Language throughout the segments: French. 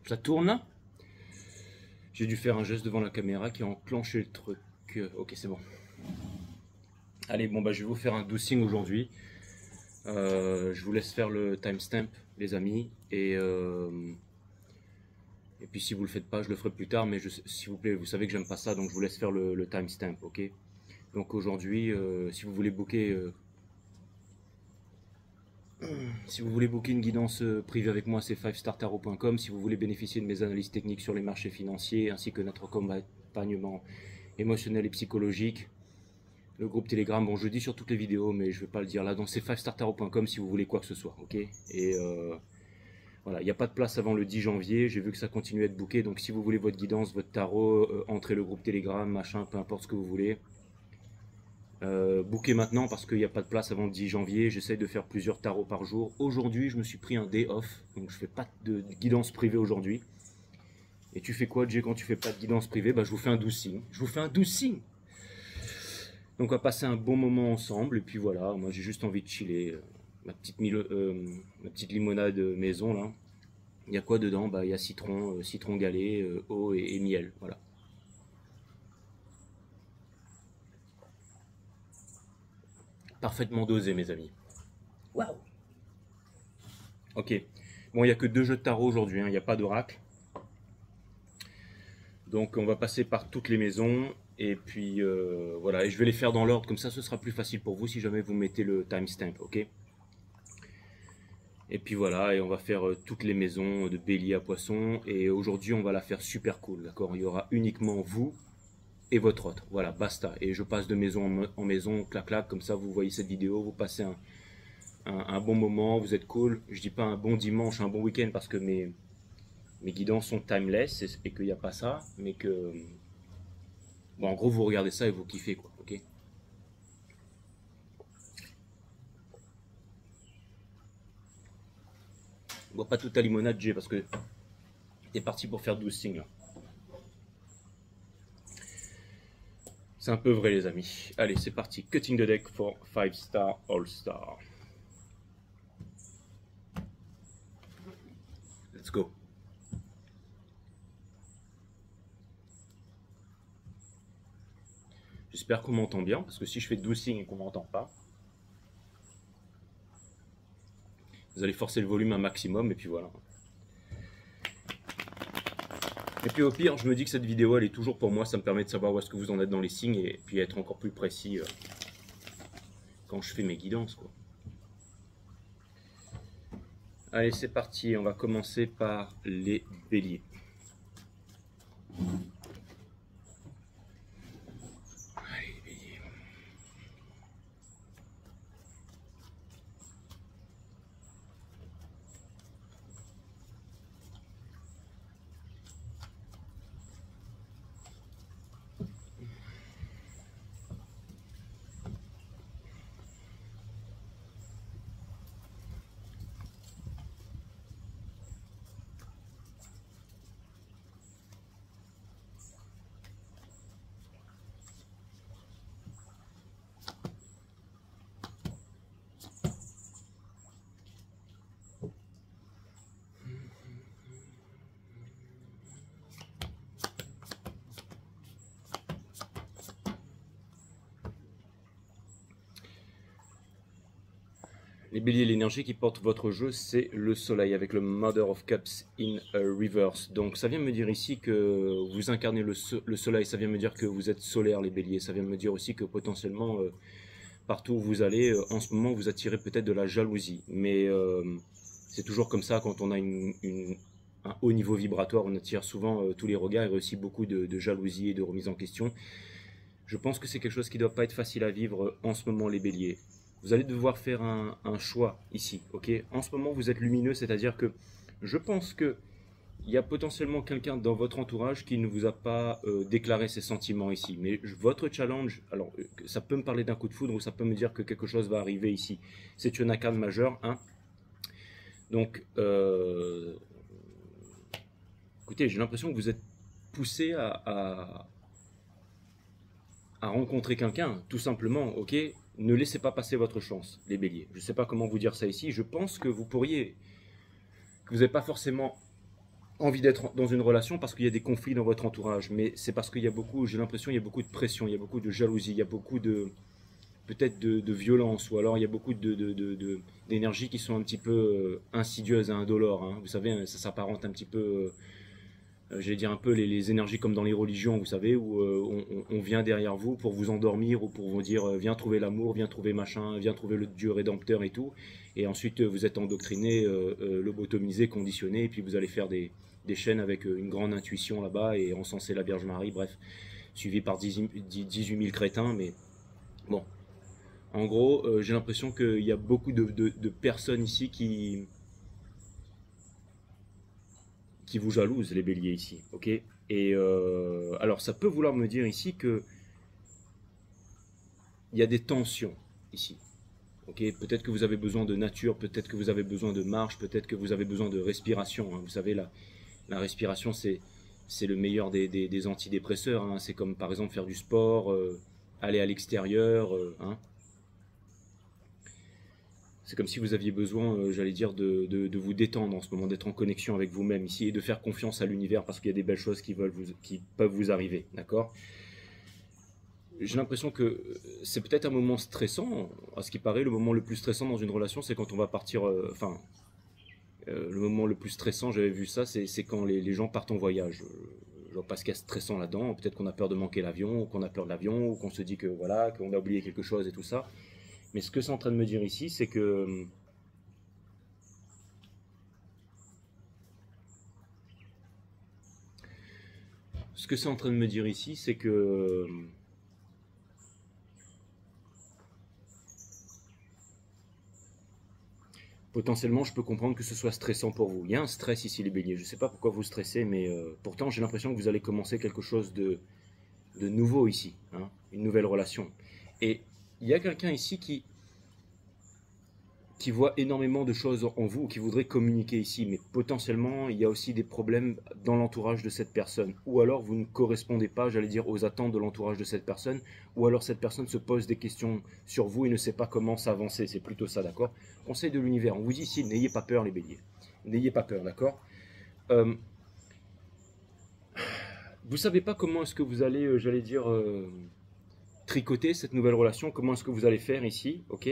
Ça tourne. J'ai dû faire un geste devant la caméra qui a enclenché le truc. Ok, c'est bon. Allez, bon bah je vais vous faire un dosing aujourd'hui. Je vous laisse faire le timestamp, les amis. Et puis si vous le faites pas, je le ferai plus tard. Mais s'il vous plaît, vous savez que j'aime pas ça, donc je vous laisse faire le timestamp, ok? Donc aujourd'hui, si vous voulez booker une guidance privée avec moi, c'est 5startarot.com. Si vous voulez bénéficier de mes analyses techniques sur les marchés financiers, ainsi que notre accompagnement émotionnel et psychologique, le groupe Telegram, bon je le dis sur toutes les vidéos, mais je ne vais pas le dire là, donc c'est 5startarot.com si vous voulez quoi que ce soit, ok? Et voilà, il n'y a pas de place avant le 10 janvier, j'ai vu que ça continue à être booké, donc si vous voulez votre guidance, votre tarot, entrez le groupe Telegram, machin, peu importe ce que vous voulez. Booker maintenant parce qu'il n'y a pas de place avant le 10 janvier. J'essaye de faire plusieurs tarots par jour. Aujourd'hui, je me suis pris un day off, donc je fais pas de guidance privée aujourd'hui. Et tu fais quoi, Jay, quand tu fais pas de guidance privée? Bah, je vous fais un dosing. Je vous fais un dosing. Donc, on va passer un bon moment ensemble. Et puis voilà, moi j'ai juste envie de chiller. Ma petite limonade maison là. Il y a quoi dedans? Bah, il y a citron, citron galé, eau et miel. Voilà. Parfaitement dosé, mes amis. Waouh! Ok. Bon, il n'y a que 2 jeux de tarot aujourd'hui, hein, il n'y a pas d'oracle. Donc, on va passer par toutes les maisons. Et puis, voilà. Et je vais les faire dans l'ordre, comme ça, ce sera plus facile pour vous si jamais vous mettez le timestamp, ok? Et puis voilà, et on va faire toutes les maisons de bélier à poisson. Et aujourd'hui, on va la faire super cool, d'accord? Il y aura uniquement vous et votre autre. Voilà, basta. Et je passe de maison en maison, clac clac, comme ça vous voyez cette vidéo, vous passez un bon moment, vous êtes cool. Je dis pas un bon dimanche, un bon week-end parce que mes guidances sont timeless et qu'il n'y a pas ça, mais que bon, en gros vous regardez ça et vous kiffez quoi, ok? Bois pas toute ta limonade, Jay, parce que t'es parti pour faire 12 signes là. C'est un peu vrai les amis. Allez, c'est parti. Cutting the deck for 5 star all star. Let's go. J'espère qu'on m'entend bien, parce que si je fais 12 signes et qu'on m'entend pas, vous allez forcer le volume un maximum et puis voilà. Et puis au pire, je me dis que cette vidéo elle est toujours pour moi, ça me permet de savoir où est-ce que vous en êtes dans les signes et puis être encore plus précis quand je fais mes guidances quoi. Allez, c'est parti, on va commencer par les béliers. Allez, les béliers. Les béliers, l'énergie qui porte votre jeu, c'est le soleil avec le Mother of Cups in reverse. Donc ça vient me dire ici que vous incarnez le soleil, ça vient me dire que vous êtes solaire les béliers, ça vient me dire aussi que potentiellement partout où vous allez, en ce moment vous attirez peut-être de la jalousie. Mais c'est toujours comme ça quand on a un haut niveau vibratoire, on attire souvent tous les regards et aussi beaucoup de jalousie et de remise en question. Je pense que c'est quelque chose qui ne doit pas être facile à vivre en ce moment les béliers. Vous allez devoir faire un choix ici, ok? En ce moment, vous êtes lumineux, c'est-à-dire que je pense que il y a potentiellement quelqu'un dans votre entourage qui ne vous a pas déclaré ses sentiments ici. Mais votre challenge, alors ça peut me parler d'un coup de foudre ou ça peut me dire que quelque chose va arriver ici. C'est une arcane majeure, hein? Donc, écoutez, j'ai l'impression que vous êtes poussé à rencontrer quelqu'un, tout simplement, ok? Ne laissez pas passer votre chance, les béliers. Je ne sais pas comment vous dire ça ici. Je pense que vous pourriez, que vous n'avez pas forcément envie d'être dans une relation parce qu'il y a des conflits dans votre entourage, mais c'est parce qu'il y a beaucoup, j'ai l'impression, il y a beaucoup de pression, il y a beaucoup de jalousie, il y a beaucoup de peut-être de violence, ou alors il y a beaucoup d'énergie qui sont un petit peu insidieuses et indolores. Hein. Vous savez, ça s'apparente un petit peu, j'allais dire un peu les énergies comme dans les religions, vous savez, où on vient derrière vous pour vous endormir ou pour vous dire viens trouver l'amour, viens trouver machin, viens trouver le Dieu rédempteur et tout. Et ensuite vous êtes endoctriné, lobotomisé, conditionné, et puis vous allez faire des chaînes avec une grande intuition là-bas et encenser la Vierge Marie, bref, suivi par 18 000 crétins, mais bon. En gros, j'ai l'impression qu'il y a beaucoup de personnes ici qui vous jalousent, les béliers ici, ok. Et alors ça peut vouloir me dire ici que il y a des tensions ici, ok. Peut-être que vous avez besoin de nature, peut-être que vous avez besoin de marche, peut-être que vous avez besoin de respiration, hein. Vous savez, la respiration, c'est le meilleur des antidépresseurs, hein. C'est comme par exemple faire du sport, aller à l'extérieur, hein. C'est comme si vous aviez besoin, j'allais dire, de vous détendre en ce moment, d'être en connexion avec vous-même ici et de faire confiance à l'univers parce qu'il y a des belles choses qui peuvent vous arriver, d'accord. J'ai l'impression que c'est peut-être un moment stressant, à ce qui paraît, le moment le plus stressant dans une relation, c'est quand on va partir, le moment le plus stressant, j'avais vu ça, c'est quand les gens partent en voyage. Je vois pas ce qu'il y a de stressant là-dedans, peut-être qu'on a peur de manquer l'avion, ou qu'on a peur de l'avion, ou qu'on se dit que voilà, qu'on a oublié quelque chose et tout ça. Mais ce que c'est en train de me dire ici, c'est que potentiellement, je peux comprendre que ce soit stressant pour vous. Il y a un stress ici, les béliers. Je ne sais pas pourquoi vous stressez, mais pourtant, j'ai l'impression que vous allez commencer quelque chose de nouveau ici, hein, une nouvelle relation. Et il y a quelqu'un ici qui voit énormément de choses en vous, qui voudrait communiquer ici, mais potentiellement, il y a aussi des problèmes dans l'entourage de cette personne. Ou alors, vous ne correspondez pas, j'allais dire, aux attentes de l'entourage de cette personne, ou alors cette personne se pose des questions sur vous et ne sait pas comment s'avancer. C'est plutôt ça, d'accord. Conseil de l'univers, on vous dit ici, n'ayez pas peur, les béliers. N'ayez pas peur, d'accord. Vous savez pas comment est-ce que vous allez, j'allais dire, tricoter cette nouvelle relation, comment est-ce que vous allez faire ici, ok.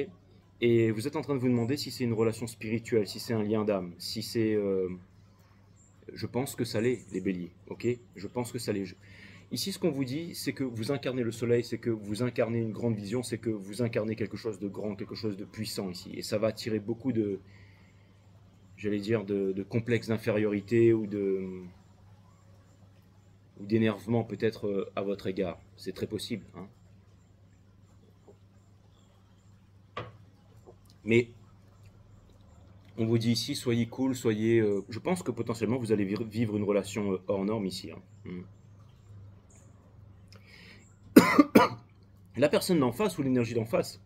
Et vous êtes en train de vous demander si c'est une relation spirituelle, si c'est un lien d'âme, si c'est... je pense que ça l'est, les béliers, ok. Je pense que ça l'est. Ici, ce qu'on vous dit, c'est que vous incarnez le soleil, c'est que vous incarnez une grande vision, c'est que vous incarnez quelque chose de grand, quelque chose de puissant ici. Et ça va attirer beaucoup de, j'allais dire, de complexes d'infériorité ou d'énervement peut-être à votre égard. C'est très possible, hein. Mais on vous dit ici, soyez cool, soyez... je pense que potentiellement vous allez vivre une relation hors norme ici, hein. La personne d'en face ou l'énergie d'en face,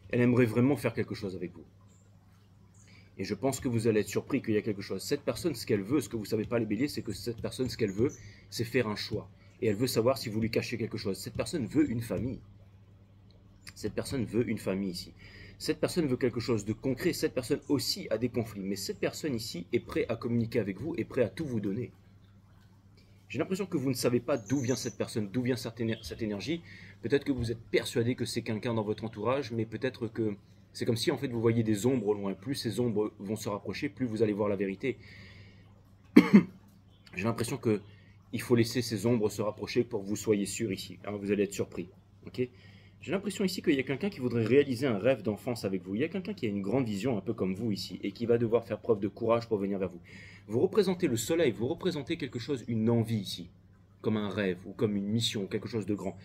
elle aimerait vraiment faire quelque chose avec vous. Et je pense que vous allez être surpris qu'il y a quelque chose. Cette personne, ce qu'elle veut, ce que vous ne savez pas les béliers, c'est que cette personne, ce qu'elle veut, c'est faire un choix. Et elle veut savoir si vous lui cachez quelque chose. Cette personne veut une famille. Cette personne veut une famille ici. Cette personne veut quelque chose de concret. Cette personne aussi a des conflits. Mais cette personne ici est prête à communiquer avec vous, est prête à tout vous donner. J'ai l'impression que vous ne savez pas d'où vient cette personne, d'où vient cette énergie. Peut-être que vous êtes persuadé que c'est quelqu'un dans votre entourage, mais peut-être que c'est comme si en fait vous voyez des ombres au loin. Plus ces ombres vont se rapprocher, plus vous allez voir la vérité. J'ai l'impression que il faut laisser ces ombres se rapprocher pour que vous soyez sûr ici. Hein, vous allez être surpris. Okay. J'ai l'impression ici qu'il y a quelqu'un qui voudrait réaliser un rêve d'enfance avec vous. Il y a quelqu'un qui a une grande vision, un peu comme vous ici, et qui va devoir faire preuve de courage pour venir vers vous. Vous représentez le soleil, vous représentez quelque chose, une envie ici, comme un rêve ou comme une mission, quelque chose de grand.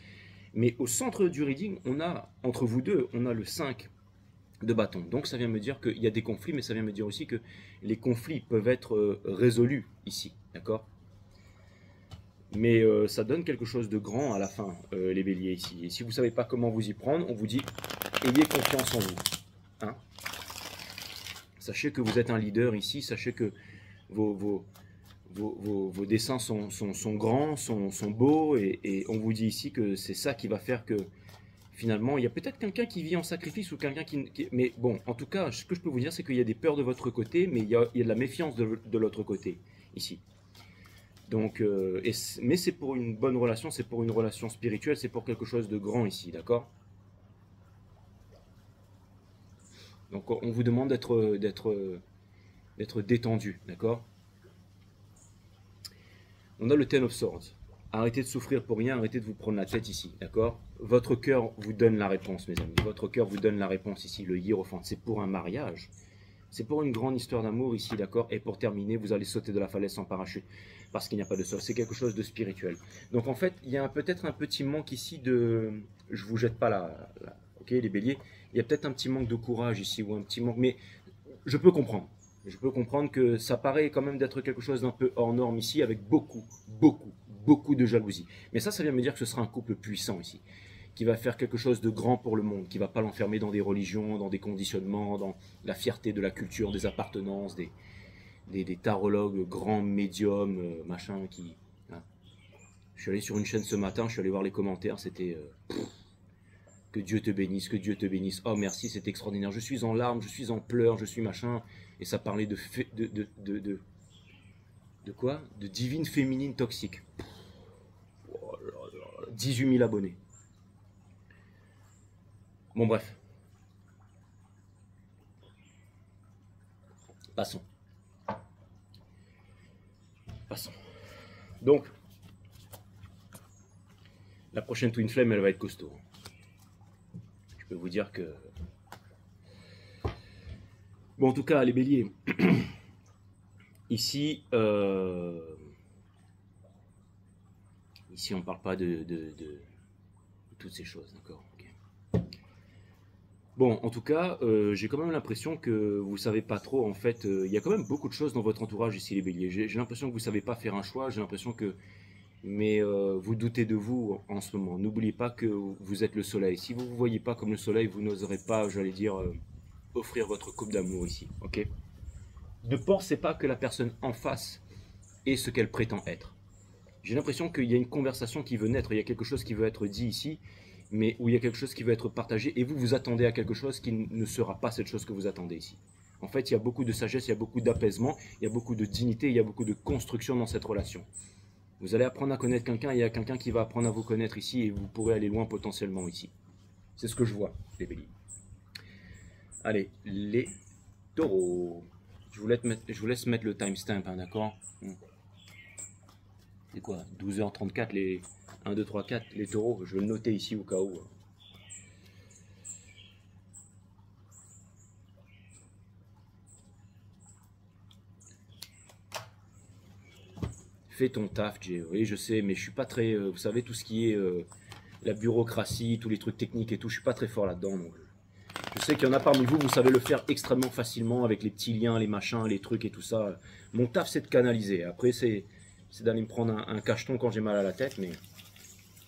Mais au centre du reading, on a, entre vous deux, on a le 5 de bâton. Donc ça vient me dire qu'il y a des conflits, mais ça vient me dire aussi que les conflits peuvent être résolus ici, d'accord. Mais ça donne quelque chose de grand à la fin, les béliers ici. Et si vous ne savez pas comment vous y prendre, on vous dit, ayez confiance en vous. Hein, sachez que vous êtes un leader ici, sachez que vos dessins sont grands, sont beaux, et on vous dit ici que c'est ça qui va faire que finalement, il y a peut-être quelqu'un qui vit en sacrifice ou quelqu'un Mais bon, en tout cas, ce que je peux vous dire, c'est qu'il y a des peurs de votre côté, mais il y a de la méfiance de l'autre côté, ici. Donc, mais c'est pour une bonne relation, c'est pour une relation spirituelle, c'est pour quelque chose de grand ici, d'accord? Donc on vous demande d'être détendu, d'accord? On a le Ten of Swords. Arrêtez de souffrir pour rien, arrêtez de vous prendre la tête ici, d'accord? Votre cœur vous donne la réponse, mes amis. Votre cœur vous donne la réponse ici, le Hiérophante. C'est pour un mariage. C'est pour une grande histoire d'amour ici, d'accord? Et pour terminer, vous allez sauter de la falaise sans parachute. Parce qu'il n'y a pas de sol. C'est quelque chose de spirituel. Donc en fait, il y a peut-être un petit manque ici de... Je vous jette pas ok, les béliers. Il y a peut-être un petit manque de courage ici, ou un petit manque... Mais je peux comprendre. Je peux comprendre que ça paraît quand même d'être quelque chose d'un peu hors norme ici, avec beaucoup de jalousie. Mais ça vient me dire que ce sera un couple puissant ici, qui va faire quelque chose de grand pour le monde, qui ne va pas l'enfermer dans des religions, dans des conditionnements, dans la fierté de la culture, des appartenances, des tarologues, grands médiums, machin, qui... Hein. Je suis allé sur une chaîne ce matin, je suis allé voir les commentaires, c'était... que Dieu te bénisse, que Dieu te bénisse. Oh merci, c'est extraordinaire. Je suis en larmes, je suis en pleurs, je suis machin. Et ça parlait de quoi? De divine féminine toxique. Oh là là, 18 000 abonnés. Bon bref. Passons. Donc, la prochaine Twin Flame, elle va être costaud. Je peux vous dire que... Bon, en tout cas, les béliers, ici, ici on ne parle pas de toutes ces choses, d'accord? Okay. Bon, en tout cas, j'ai quand même l'impression que vous ne savez pas trop, en fait, il y a quand même beaucoup de choses dans votre entourage ici, les béliers. J'ai l'impression que vous ne savez pas faire un choix, j'ai l'impression que... Mais vous doutez de vous en ce moment. N'oubliez pas que vous êtes le soleil. Si vous ne vous voyez pas comme le soleil, vous n'oserez pas, j'allais dire, offrir votre coupe d'amour ici. Ok? Ne pensez pas que la personne en face est ce qu'elle prétend être. J'ai l'impression qu'il y a une conversation qui veut naître, il y a quelque chose qui veut être dit ici, mais où il y a quelque chose qui veut être partagé, et vous vous attendez à quelque chose qui ne sera pas cette chose que vous attendez ici. En fait, il y a beaucoup de sagesse, il y a beaucoup d'apaisement, il y a beaucoup de dignité, il y a beaucoup de construction dans cette relation. Vous allez apprendre à connaître quelqu'un, il y a quelqu'un qui va apprendre à vous connaître ici, et vous pourrez aller loin potentiellement ici. C'est ce que je vois, les béliers. Allez, les taureaux. Je vous laisse mettre le timestamp, hein, d'accord? C'est quoi? 12h34, les 1, 2, 3, 4, les taureaux. Je vais le noter ici au cas où. Fais ton taf, Jay. Oui, je sais, mais je suis pas très... vous savez, tout ce qui est la bureaucratie, tous les trucs techniques et tout, je suis pas très fort là-dedans. Donc je sais qu'il y en a parmi vous, vous savez le faire extrêmement facilement avec les petits liens, les machins, les trucs et tout ça. Mon taf, c'est de canaliser. Après, c'est d'aller me prendre un cacheton quand j'ai mal à la tête, mais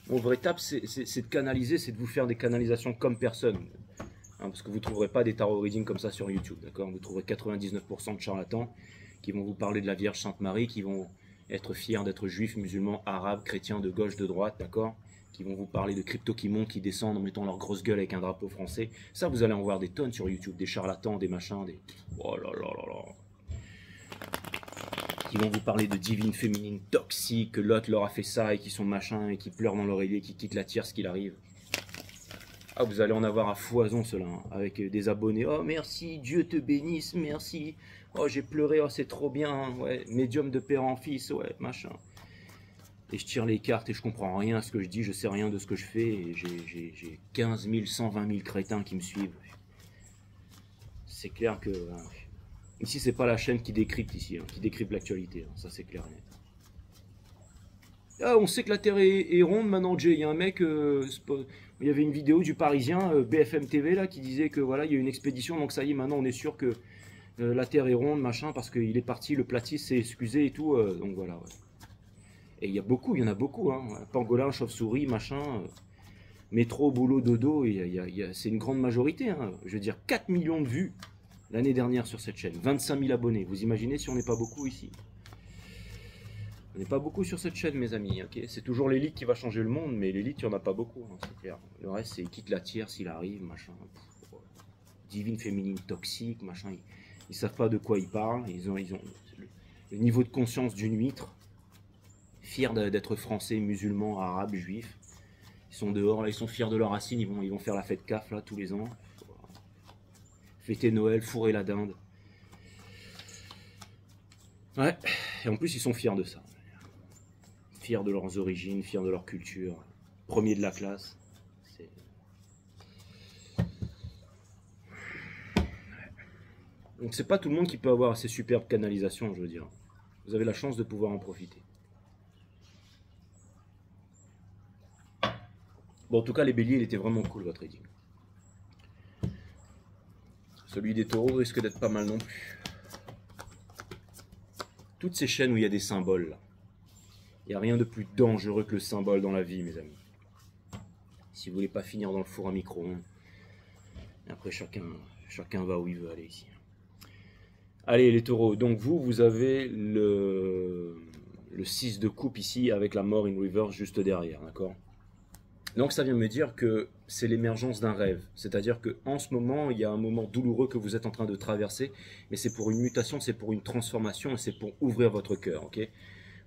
mon vrai taf, c'est de canaliser, c'est de vous faire des canalisations comme personne. Hein, parce que vous ne trouverez pas des tarot reading comme ça sur YouTube, d'accord? Vous trouverez 99% de charlatans qui vont vous parler de la Vierge Sainte Marie, qui vont être fiers d'être juifs, musulmans, arabes, chrétiens, de gauche, de droite, d'accord? Qui vont vous parler de crypto qui montent, qui descendent en mettant leur grosse gueule avec un drapeau français. Ça, vous allez en voir des tonnes sur YouTube, des charlatans, des machins, des... Oh là là là là. Qui vont vous parler de divine féminine toxique, que l'autre leur a fait ça et qui sont machins et qui pleurent dans l'oreiller, qui quittent la tierce qu'il arrive. Ah, vous allez en avoir à foison cela, hein, avec des abonnés. Oh merci, Dieu te bénisse, merci. Oh j'ai pleuré, oh c'est trop bien, ouais, médium de père en fils, ouais, machin. Et je tire les cartes et je comprends rien à ce que je dis, je sais rien de ce que je fais, et j'ai 15 000, 120 000 crétins qui me suivent. C'est clair que... Hein, ici c'est pas la chaîne qui décrypte ici, hein, qui décrypte l'actualité, hein, ça c'est clair et net. Ah, on sait que la Terre est ronde maintenant, Jay. Il y a un mec, il y avait une vidéo du Parisien, BFM TV, là, qui disait que voilà, il y a une expédition, donc ça y est, maintenant on est sûr que la Terre est ronde, machin, parce qu'il est parti, le platiste s'est excusé et tout, donc voilà. Ouais. Et il y en a beaucoup, hein. Pangolin, chauve-souris, machin, métro, boulot, dodo, c'est une grande majorité, hein. Je veux dire, 4 millions de vues l'année dernière sur cette chaîne, 25 000 abonnés. Vous imaginez si on n'est pas beaucoup ici? On n'est pas beaucoup sur cette chaîne, mes amis. Okay, c'est toujours l'élite qui va changer le monde, mais l'élite, il n'y en a pas beaucoup, hein, c'est clair. Le reste, c'est quitte la tierce s'il arrive, machin. Divine féminine toxique, machin. Ils savent pas de quoi ils parlent. Ils ont le niveau de conscience d'une huître. Fiers d'être français, musulmans, arabes, juifs. Ils sont dehors, là, ils sont fiers de leurs racines. Ils vont faire la fête CAF là tous les ans. Fêter Noël, fourrer la dinde. Ouais. Et en plus, ils sont fiers de ça. Fiers de leurs origines, fiers de leur culture. Premiers de la classe. Donc c'est pas tout le monde qui peut avoir ces superbes canalisations, je veux dire. Vous avez la chance de pouvoir en profiter. Bon, en tout cas, les béliers, il était vraiment cool, votre reading. Celui des taureaux risque d'être pas mal non plus. Toutes ces chaînes où il y a des symboles, là. Il n'y a rien de plus dangereux que le symbole dans la vie, mes amis. Si vous voulez pas finir dans le four à micro-ondes. Après, chacun va où il veut aller ici. Allez, les taureaux. Donc vous avez le 6 de coupe ici avec la mort in reverse juste derrière, d'accord? Donc ça vient me dire que c'est l'émergence d'un rêve. C'est-à-dire qu'en ce moment, il y a un moment douloureux que vous êtes en train de traverser, mais c'est pour une mutation, c'est pour une transformation, et c'est pour ouvrir votre cœur, ok?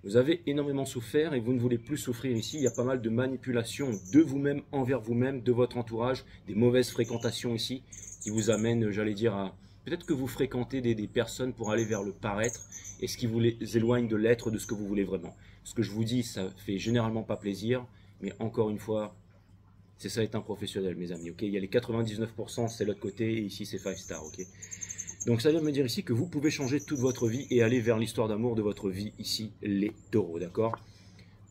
Vous avez énormément souffert et vous ne voulez plus souffrir ici. Il y a pas mal de manipulations de vous-même, envers vous-même, de votre entourage, des mauvaises fréquentations ici, qui vous amènent, j'allais dire, à... Peut-être que vous fréquentez des personnes pour aller vers le paraître, et ce qui vous éloigne de l'être, de ce que vous voulez vraiment. Ce que je vous dis, ça fait généralement pas plaisir, mais encore une fois, c'est ça être un professionnel, mes amis. Ok, il y a les 99%, c'est l'autre côté, et ici c'est 5 stars. Ok, donc ça vient me dire ici que vous pouvez changer toute votre vie et aller vers l'histoire d'amour de votre vie ici, les taureaux, d'accord?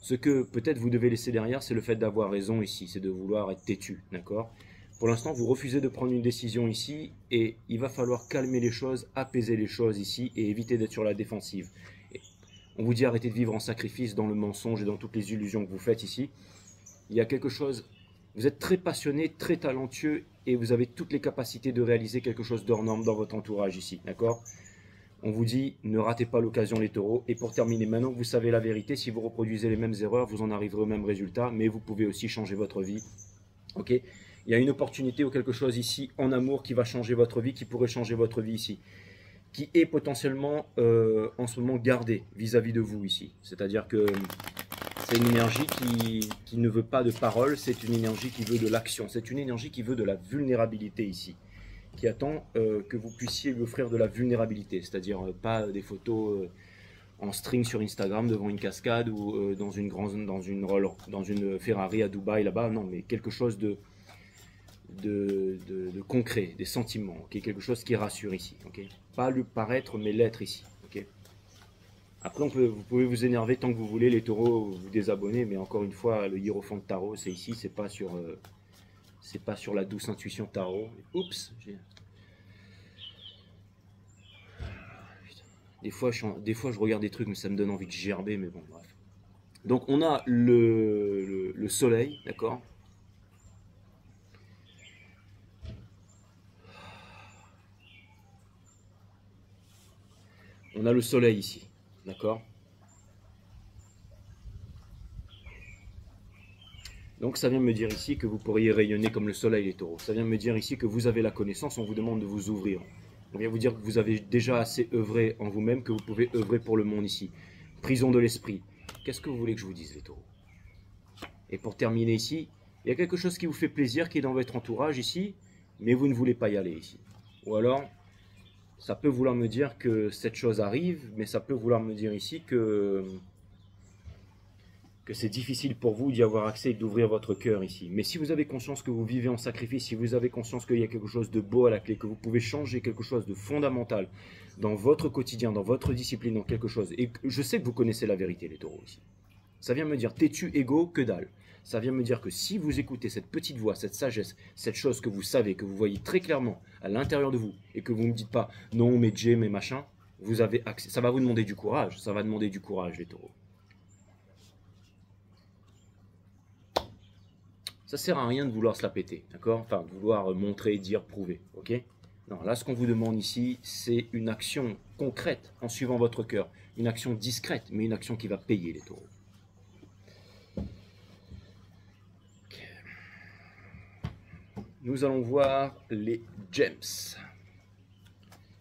Ce que peut-être vous devez laisser derrière, c'est le fait d'avoir raison ici, c'est de vouloir être têtu, d'accord? Pour l'instant, vous refusez de prendre une décision ici et il va falloir calmer les choses, apaiser les choses ici et éviter d'être sur la défensive. Et on vous dit arrêtez de vivre en sacrifice dans le mensonge et dans toutes les illusions que vous faites ici. Il y a quelque chose, vous êtes très passionné, très talentueux et vous avez toutes les capacités de réaliser quelque chose d'hors norme dans votre entourage ici, d'accord? On vous dit ne ratez pas l'occasion les taureaux. Et pour terminer, maintenant que vous savez la vérité, si vous reproduisez les mêmes erreurs, vous en arriverez au même résultat, mais vous pouvez aussi changer votre vie, ok? Il y a une opportunité ou quelque chose ici en amour qui va changer votre vie, qui pourrait changer votre vie ici, qui est potentiellement en ce moment gardé vis-à-vis de vous ici. C'est-à-dire que c'est une énergie qui ne veut pas de parole, c'est une énergie qui veut de l'action, c'est une énergie qui veut de la vulnérabilité ici, qui attend que vous puissiez lui offrir de la vulnérabilité, c'est-à-dire pas des photos en string sur Instagram devant une cascade ou dans une Ferrari à Dubaï là-bas, non, mais quelque chose de concret, des sentiments, okay? Quelque chose qui rassure ici, okay? Pas le paraître mais l'être ici, okay? Après vous pouvez vous énerver tant que vous voulez les taureaux, vous désabonner, mais encore une fois le hiérophant de tarot c'est ici, c'est pas sur la douce intuition tarot. Oups, des fois je regarde des trucs mais ça me donne envie de gerber, mais bon bref. Donc on a le soleil, d'accord? On a le soleil ici, d'accord? Donc ça vient me dire ici que vous pourriez rayonner comme le soleil, les taureaux. Ça vient me dire ici que vous avez la connaissance, on vous demande de vous ouvrir. On vient vous dire que vous avez déjà assez œuvré en vous-même, que vous pouvez œuvrer pour le monde ici. Prison de l'esprit. Qu'est-ce que vous voulez que je vous dise, les taureaux? Et pour terminer ici, il y a quelque chose qui vous fait plaisir, qui est dans votre entourage ici, mais vous ne voulez pas y aller ici. Ou alors, ça peut vouloir me dire que cette chose arrive, mais ça peut vouloir me dire ici que c'est difficile pour vous d'y avoir accès et d'ouvrir votre cœur ici. Mais si vous avez conscience que vous vivez en sacrifice, si vous avez conscience qu'il y a quelque chose de beau à la clé, que vous pouvez changer quelque chose de fondamental dans votre quotidien, dans votre discipline, dans quelque chose, et je sais que vous connaissez la vérité, les taureaux ici. Ça vient me dire têtu, égo, que dalle. Ça vient me dire que si vous écoutez cette petite voix, cette sagesse, cette chose que vous savez, que vous voyez très clairement à l'intérieur de vous, et que vous ne me dites pas non, mais Jay, mais machin, vous avez accès. Ça va vous demander du courage, ça va demander du courage, les taureaux. Ça sert à rien de vouloir se la péter, d'accord? Enfin, de vouloir montrer, dire, prouver, ok? Non, là, ce qu'on vous demande ici, c'est une action concrète en suivant votre cœur. Une action discrète, mais une action qui va payer les taureaux. Okay. Nous allons voir les gems.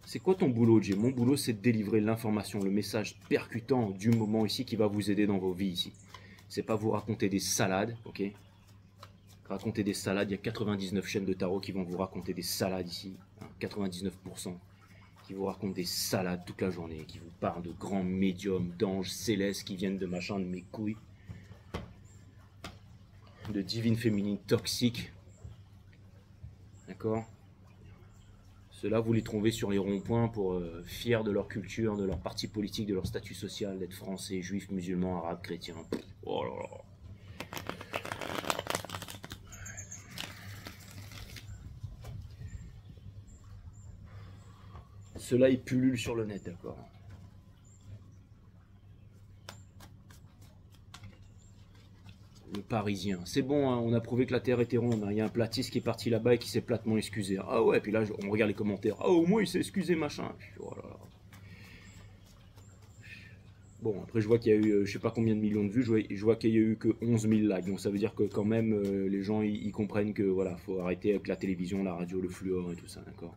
C'est quoi ton boulot, Jay? Mon boulot, c'est de délivrer l'information, le message percutant du moment ici qui va vous aider dans vos vies ici. C'est pas vous raconter des salades, ok? Raconter des salades, il y a 99 chaînes de tarot qui vont vous raconter des salades ici. 99% qui vous racontent des salades toute la journée, qui vous parlent de grands médiums, d'anges célestes qui viennent de machin de mes couilles, de divines féminines toxiques. D'accord? Ceux-là, vous les trouvez sur les ronds-points pour fiers de leur culture, de leur parti politique, de leur statut social, d'être français, juif, musulman, arabe, chrétien. Oh là là. Ceux-là, ils pullulent sur le net, d'accord? Le Parisien. C'est bon, hein, on a prouvé que la Terre était ronde. Hein. Il y a un platiste qui est parti là-bas et qui s'est platement excusé. Ah ouais, puis là, on regarde les commentaires. Ah, au moins, il s'est excusé, machin. Oh là là. Bon, après, je vois qu'il y a eu, je sais pas combien de millions de vues. Je vois qu'il y a eu que 11 000 likes. Donc, ça veut dire que quand même, les gens, ils comprennent que, voilà, faut arrêter avec la télévision, la radio, le fluor et tout ça, d'accord?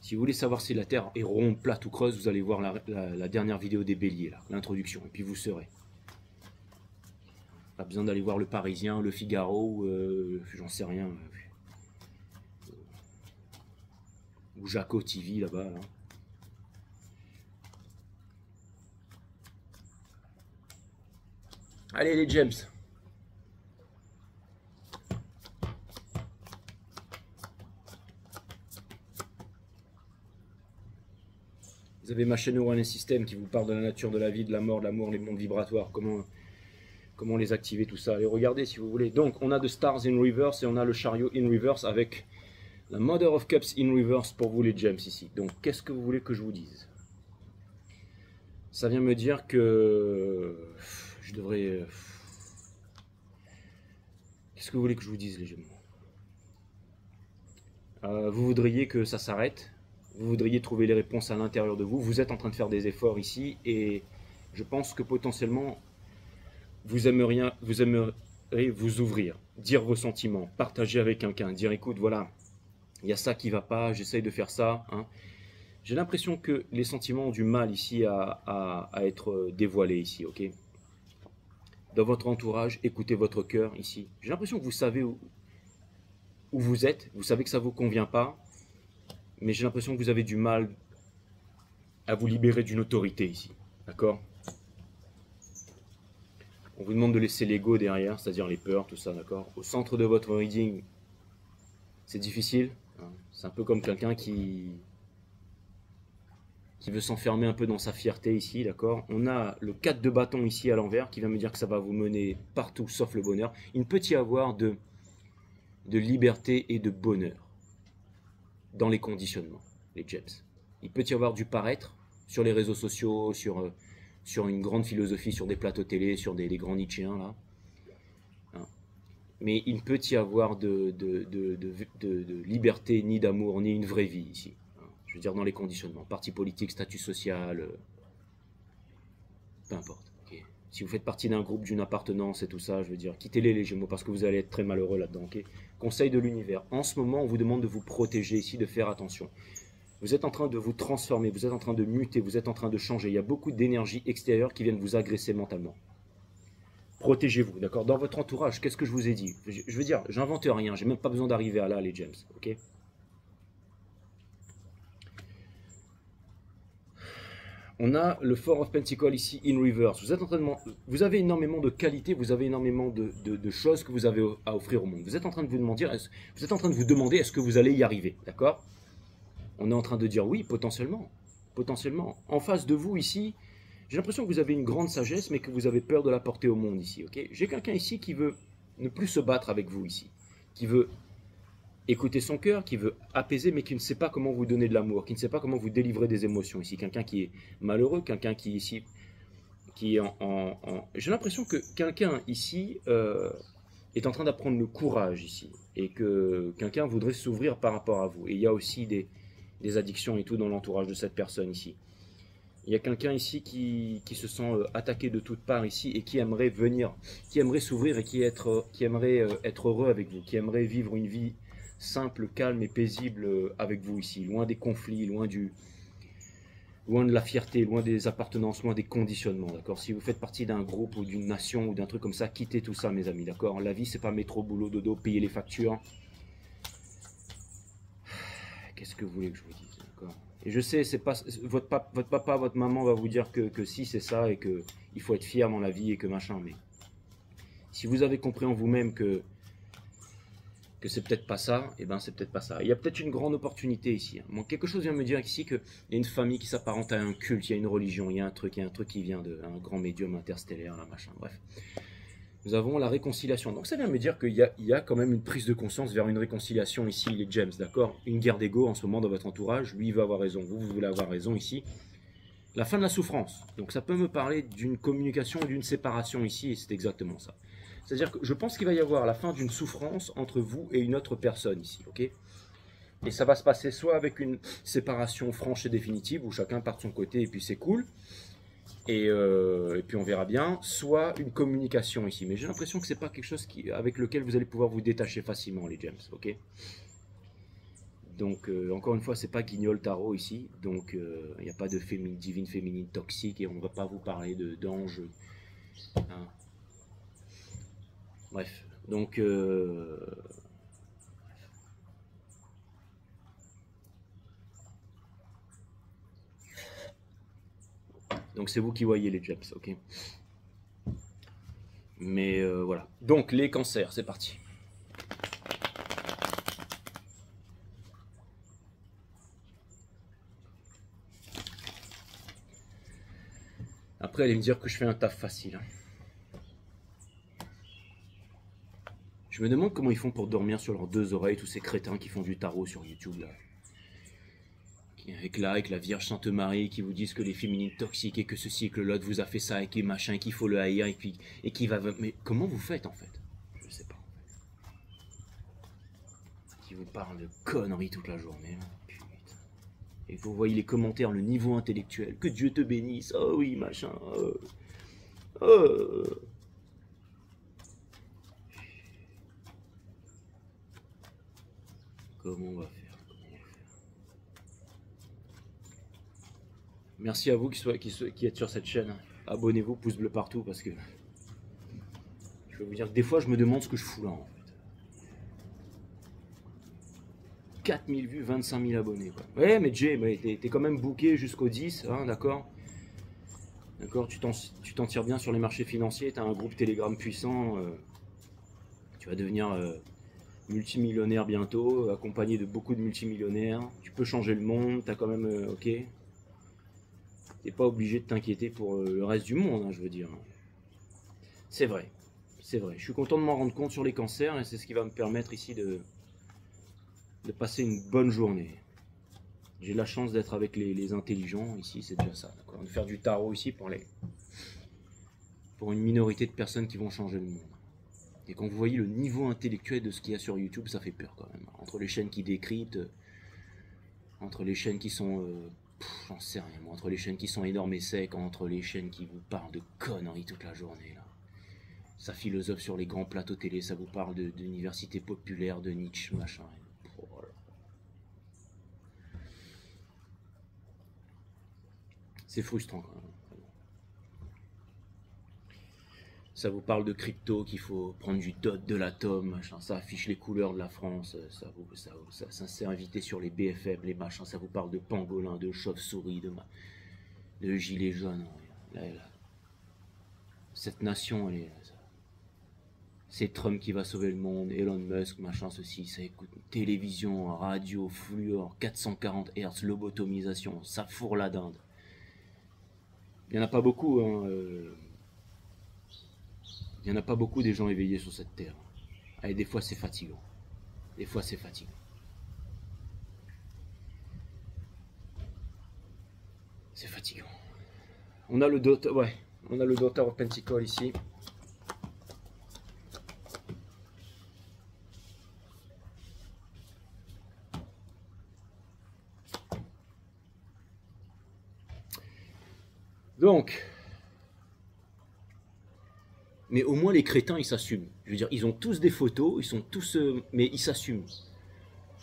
Si vous voulez savoir si la Terre est ronde, plate ou creuse, vous allez voir la dernière vidéo des béliers, là, l'introduction, et puis vous saurez. Pas besoin d'aller voir le Parisien, le Figaro, j'en sais rien. Ou Jaco TV là-bas. Là. Allez les James. Vous avez ma chaîne One System qui vous parle de la nature de la vie, de la mort, de l'amour, les mondes vibratoires, comment les activer, tout ça. Allez, regardez si vous voulez. Donc, on a The Stars in Reverse et on a le Chariot in Reverse avec la Mother of Cups in Reverse pour vous les gems ici. Donc, qu'est-ce que vous voulez que je vous dise? Ça vient me dire que je devrais... Qu'est-ce que vous voulez que je vous dise, les gemmes? Vous voudriez que ça s'arrête. Vous voudriez trouver les réponses à l'intérieur de vous. Vous êtes en train de faire des efforts ici et je pense que potentiellement vous aimeriez vous ouvrir, dire vos sentiments, partager avec quelqu'un, dire écoute voilà, il y a ça qui va pas, j'essaye de faire ça. Hein. J'ai l'impression que les sentiments ont du mal ici à être dévoilés ici, ok? Dans votre entourage, écoutez votre cœur ici. J'ai l'impression que vous savez où vous êtes, vous savez que ça ne vous convient pas, mais j'ai l'impression que vous avez du mal à vous libérer d'une autorité ici, d'accord? On vous demande de laisser l'ego derrière, c'est-à-dire les peurs, tout ça, d'accord? Au centre de votre reading, c'est difficile. Hein, c'est un peu comme quelqu'un qui veut s'enfermer un peu dans sa fierté ici, d'accord? On a le 4 de bâton ici à l'envers qui va me dire que ça va vous mener partout sauf le bonheur. Il ne peut y avoir de liberté et de bonheur dans les conditionnements, les gems. Il peut y avoir du paraître sur les réseaux sociaux, sur une grande philosophie, sur des plateaux télé, sur des grands Nietzschéens, là. Hein. Mais il ne peut y avoir de liberté, ni d'amour, ni une vraie vie ici. Hein. Je veux dire, dans les conditionnements. Parti politique, statut social, peu importe. Okay. Si vous faites partie d'un groupe, d'une appartenance et tout ça, je veux dire, quittez-les les Gémeaux parce que vous allez être très malheureux là-dedans. Okay. Conseil de l'univers. En ce moment, on vous demande de vous protéger ici, de faire attention. Vous êtes en train de vous transformer, vous êtes en train de muter, vous êtes en train de changer. Il y a beaucoup d'énergie extérieure qui viennent vous agresser mentalement. Protégez-vous, d'accord? Dans votre entourage, qu'est-ce que je vous ai dit? Je veux dire, j'invente rien, j'ai même pas besoin d'arriver à là, les gems, ok? On a le Four of Pentacles ici, in reverse. Vous êtes en train de, vous avez énormément de qualités, vous avez énormément de choses que vous avez à offrir au monde. Vous êtes en train de vous demander, est-ce que vous allez y arriver, d'accord? On est en train de dire oui, potentiellement. Potentiellement. En face de vous ici, j'ai l'impression que vous avez une grande sagesse, mais que vous avez peur de la porter au monde ici. Okay, j'ai quelqu'un ici qui veut ne plus se battre avec vous ici. Qui veut écouter son cœur, qui veut apaiser, mais qui ne sait pas comment vous donner de l'amour, qui ne sait pas comment vous délivrer des émotions ici. Quelqu'un qui est malheureux, quelqu'un qui ici, qui est J'ai l'impression que quelqu'un ici est en train d'apprendre le courage ici. et que quelqu'un voudrait s'ouvrir par rapport à vous. Et il y a aussi des addictions et tout dans l'entourage de cette personne ici. Il y a quelqu'un ici qui se sent attaqué de toutes parts ici et qui aimerait venir, qui aimerait s'ouvrir et qui aimerait être heureux avec vous, qui aimerait vivre une vie simple, calme et paisible avec vous ici, loin des conflits, loin de la fierté, loin des appartenances, loin des conditionnements, d'accord. Si vous faites partie d'un groupe ou d'une nation ou d'un truc comme ça, quittez tout ça, mes amis, d'accord. La vie, c'est pas métro, boulot, dodo, payer les factures. Qu'est-ce que vous voulez que je vous dise, d'accord. Et je sais, c'est pas votre papa, votre maman va vous dire que si c'est ça et que il faut être fier dans la vie et que machin, mais si vous avez compris en vous-même que c'est peut-être pas ça, et ben c'est peut-être pas ça. Il y a peut-être une grande opportunité ici. Bon, quelque chose vient me dire ici qu'il y a une famille qui s'apparente à un culte, il y a une religion, il y a un truc qui vient d'un grand médium interstellaire, là, machin, bref. Nous avons la réconciliation. Donc ça vient me dire qu'il y a quand même une prise de conscience vers une réconciliation ici, les James, d'accord. Une guerre d'ego en ce moment dans votre entourage, lui il veut avoir raison, vous voulez avoir raison ici. La fin de la souffrance. Donc ça peut me parler d'une communication et d'une séparation ici, et c'est exactement ça. C'est-à-dire que je pense qu'il va y avoir la fin d'une souffrance entre vous et une autre personne ici, ok. Et ça va se passer soit avec une séparation franche et définitive, où chacun part de son côté et puis c'est cool, et puis on verra bien, soit une communication ici. Mais j'ai l'impression que c'est pas quelque chose avec lequel vous allez pouvoir vous détacher facilement, les James, ok. Donc, encore une fois, c'est pas Guignol Tarot ici, donc il n'y a pas de divine féminine toxique, et on ne va pas vous parler d'ange. Hein. Bref, donc c'est vous qui voyez les James, ok. Mais voilà. Donc les cancers, c'est parti. Après, allez me dire que je fais un taf facile. Je me demande comment ils font pour dormir sur leurs deux oreilles, tous ces crétins qui font du tarot sur YouTube là. Avec la Vierge Sainte Marie qui vous disent que les féminines toxiques et que ceci et que l'autre vous a fait ça et que machin, qu'il faut le haïr et qui va. Mais comment vous faites en fait? Je sais pas. Qui vous parle de conneries toute la journée. Putain. Et vous voyez les commentaires, le niveau intellectuel. Que Dieu te bénisse. Oh oui, machin. Oh. Comment on va faire? Merci à vous qui êtes sur cette chaîne. Abonnez-vous, pouce bleu partout, parce que je vais vous dire que des fois je me demande ce que je fous là en fait. 4000 vues, 25 000 abonnés quoi. Ouais mais Jay, t'es quand même booké jusqu'au 10, hein, d'accord. D'accord, tu t'en tires bien sur les marchés financiers, t'as un groupe Telegram puissant, tu vas devenir multimillionnaire bientôt, accompagné de beaucoup de multimillionnaires, tu peux changer le monde, t'as quand même, ok. T'es pas obligé de t'inquiéter pour le reste du monde, hein, je veux dire. C'est vrai, c'est vrai. Je suis content de m'en rendre compte sur les cancers et c'est ce qui va me permettre ici de passer une bonne journée. J'ai la chance d'être avec les intelligents ici, c'est déjà ça. De faire du tarot ici pour une minorité de personnes qui vont changer le monde. Et quand vous voyez le niveau intellectuel de ce qu'il y a sur YouTube, ça fait peur quand même. Entre les chaînes qui décryptent, entre les chaînes qui sont... j'en sais rien, moi, entre les chaînes qui sont énormes et secs, entre les chaînes qui vous parlent de conneries toute la journée, là. Ça philosophe sur les grands plateaux télé, ça vous parle d'université populaire, de Nietzsche, machin. Oh, voilà. C'est frustrant quand même. Ça vous parle de crypto, qu'il faut prendre du dot de l'atome, machin. Ça affiche les couleurs de la France, ça s'est invité sur les BFM, les machins. Ça vous parle de pangolin, de chauve-souris, de gilets jaunes. Là. Cette nation, c'est Trump qui va sauver le monde, Elon Musk, machin, ceci, ça écoute. Télévision, radio, fluor, 440 Hz, lobotomisation, ça fourre la dinde. Il n'y en a pas beaucoup, hein. Il n'y en a pas beaucoup des gens éveillés sur cette terre. Et des fois c'est fatigant. Des fois c'est fatigant. C'est fatigant. On a le Daughter, ouais, on a le Daughter of Pentacle ici. Donc, mais au moins les crétins, ils s'assument. Je veux dire, ils ont tous des photos, ils sont tous, mais ils s'assument.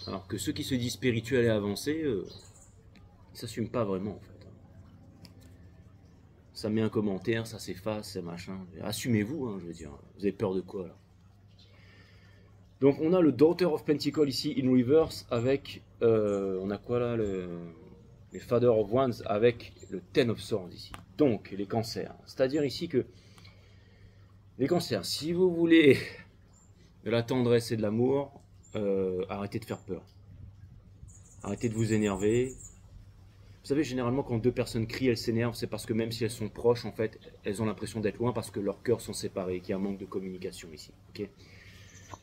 Alors que ceux qui se disent spirituels et avancés, ils s'assument pas vraiment en fait. Ça met un commentaire, ça s'efface, c'est machin. Assumez-vous, hein, je veux dire. Vous avez peur de quoi là? Donc on a le Daughter of Pentacle ici in reverse avec, on a quoi là, les Father of Wands avec le Ten of Swords ici. Donc les cancers, c'est-à-dire ici que les cancers, si vous voulez de la tendresse et de l'amour, arrêtez de faire peur. Arrêtez de vous énerver. Vous savez, généralement, quand deux personnes crient, elles s'énervent, c'est parce que même si elles sont proches, en fait, elles ont l'impression d'être loin parce que leurs cœurs sont séparés, qu'il y a un manque de communication ici. Okay,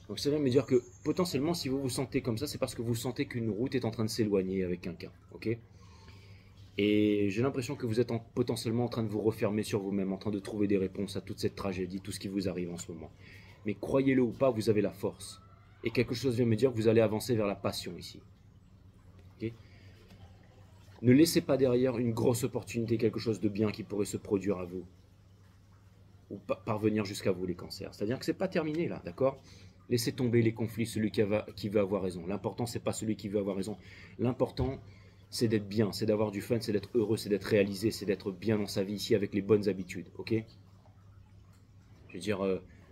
donc ça veut me dire que potentiellement, si vous vous sentez comme ça, c'est parce que vous sentez qu'une route est en train de s'éloigner avec quelqu'un. Okay, et j'ai l'impression que vous êtes potentiellement en train de vous refermer sur vous-même, en train de trouver des réponses à toute cette tragédie, tout ce qui vous arrive en ce moment. Mais croyez-le ou pas, vous avez la force. Et quelque chose vient me dire que vous allez avancer vers la passion ici. Okay, ne laissez pas derrière une grosse opportunité, quelque chose de bien qui pourrait se produire à vous. Ou parvenir jusqu'à vous, les cancers. C'est-à-dire que c'est pas terminé là, d'accord? Laissez tomber les conflits, celui qui veut avoir raison. L'important, c'est pas celui qui veut avoir raison. L'important, c'est d'être bien, c'est d'avoir du fun, c'est d'être heureux, c'est d'être réalisé, c'est d'être bien dans sa vie ici avec les bonnes habitudes, ok? Je veux dire,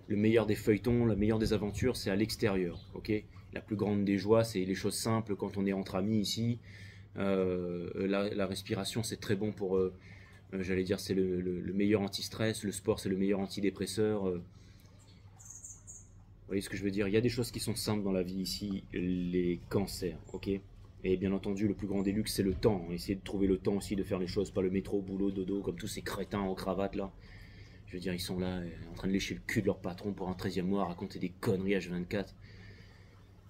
le meilleur des feuilletons, le meilleur des aventures, c'est à l'extérieur, ok? La plus grande des joies, c'est les choses simples quand on est entre amis ici. La respiration, c'est très bon pour, j'allais dire, c'est le meilleur anti-stress. Le sport, c'est le meilleur antidépresseur. Vous voyez ce que je veux dire? Il y a des choses qui sont simples dans la vie ici, les cancers, ok? Et bien entendu, le plus grand des luxes, c'est le temps. Essayez de trouver le temps aussi de faire les choses, pas le métro, boulot, dodo, comme tous ces crétins en cravate là. Je veux dire, ils sont là, en train de lécher le cul de leur patron pour un 13e mois, raconter des conneries H24.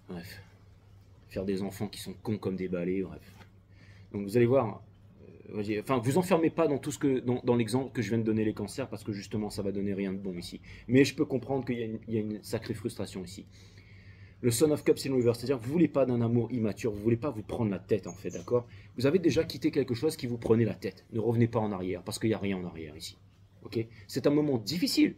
Bref. Faire des enfants qui sont cons comme des balais, bref. Donc vous allez voir, enfin vous enfermez pas dans tout ce que dans l'exemple que je viens de donner les cancers parce que justement ça va donner rien de bon ici. Mais je peux comprendre qu'il y a une sacrée frustration ici. Le Son of Cups in Reverse, c'est-à-dire que vous voulez pas d'un amour immature, vous voulez pas vous prendre la tête en fait, d'accord? Vous avez déjà quitté quelque chose qui vous prenait la tête. Ne revenez pas en arrière parce qu'il n'y a rien en arrière ici. Ok? C'est un moment difficile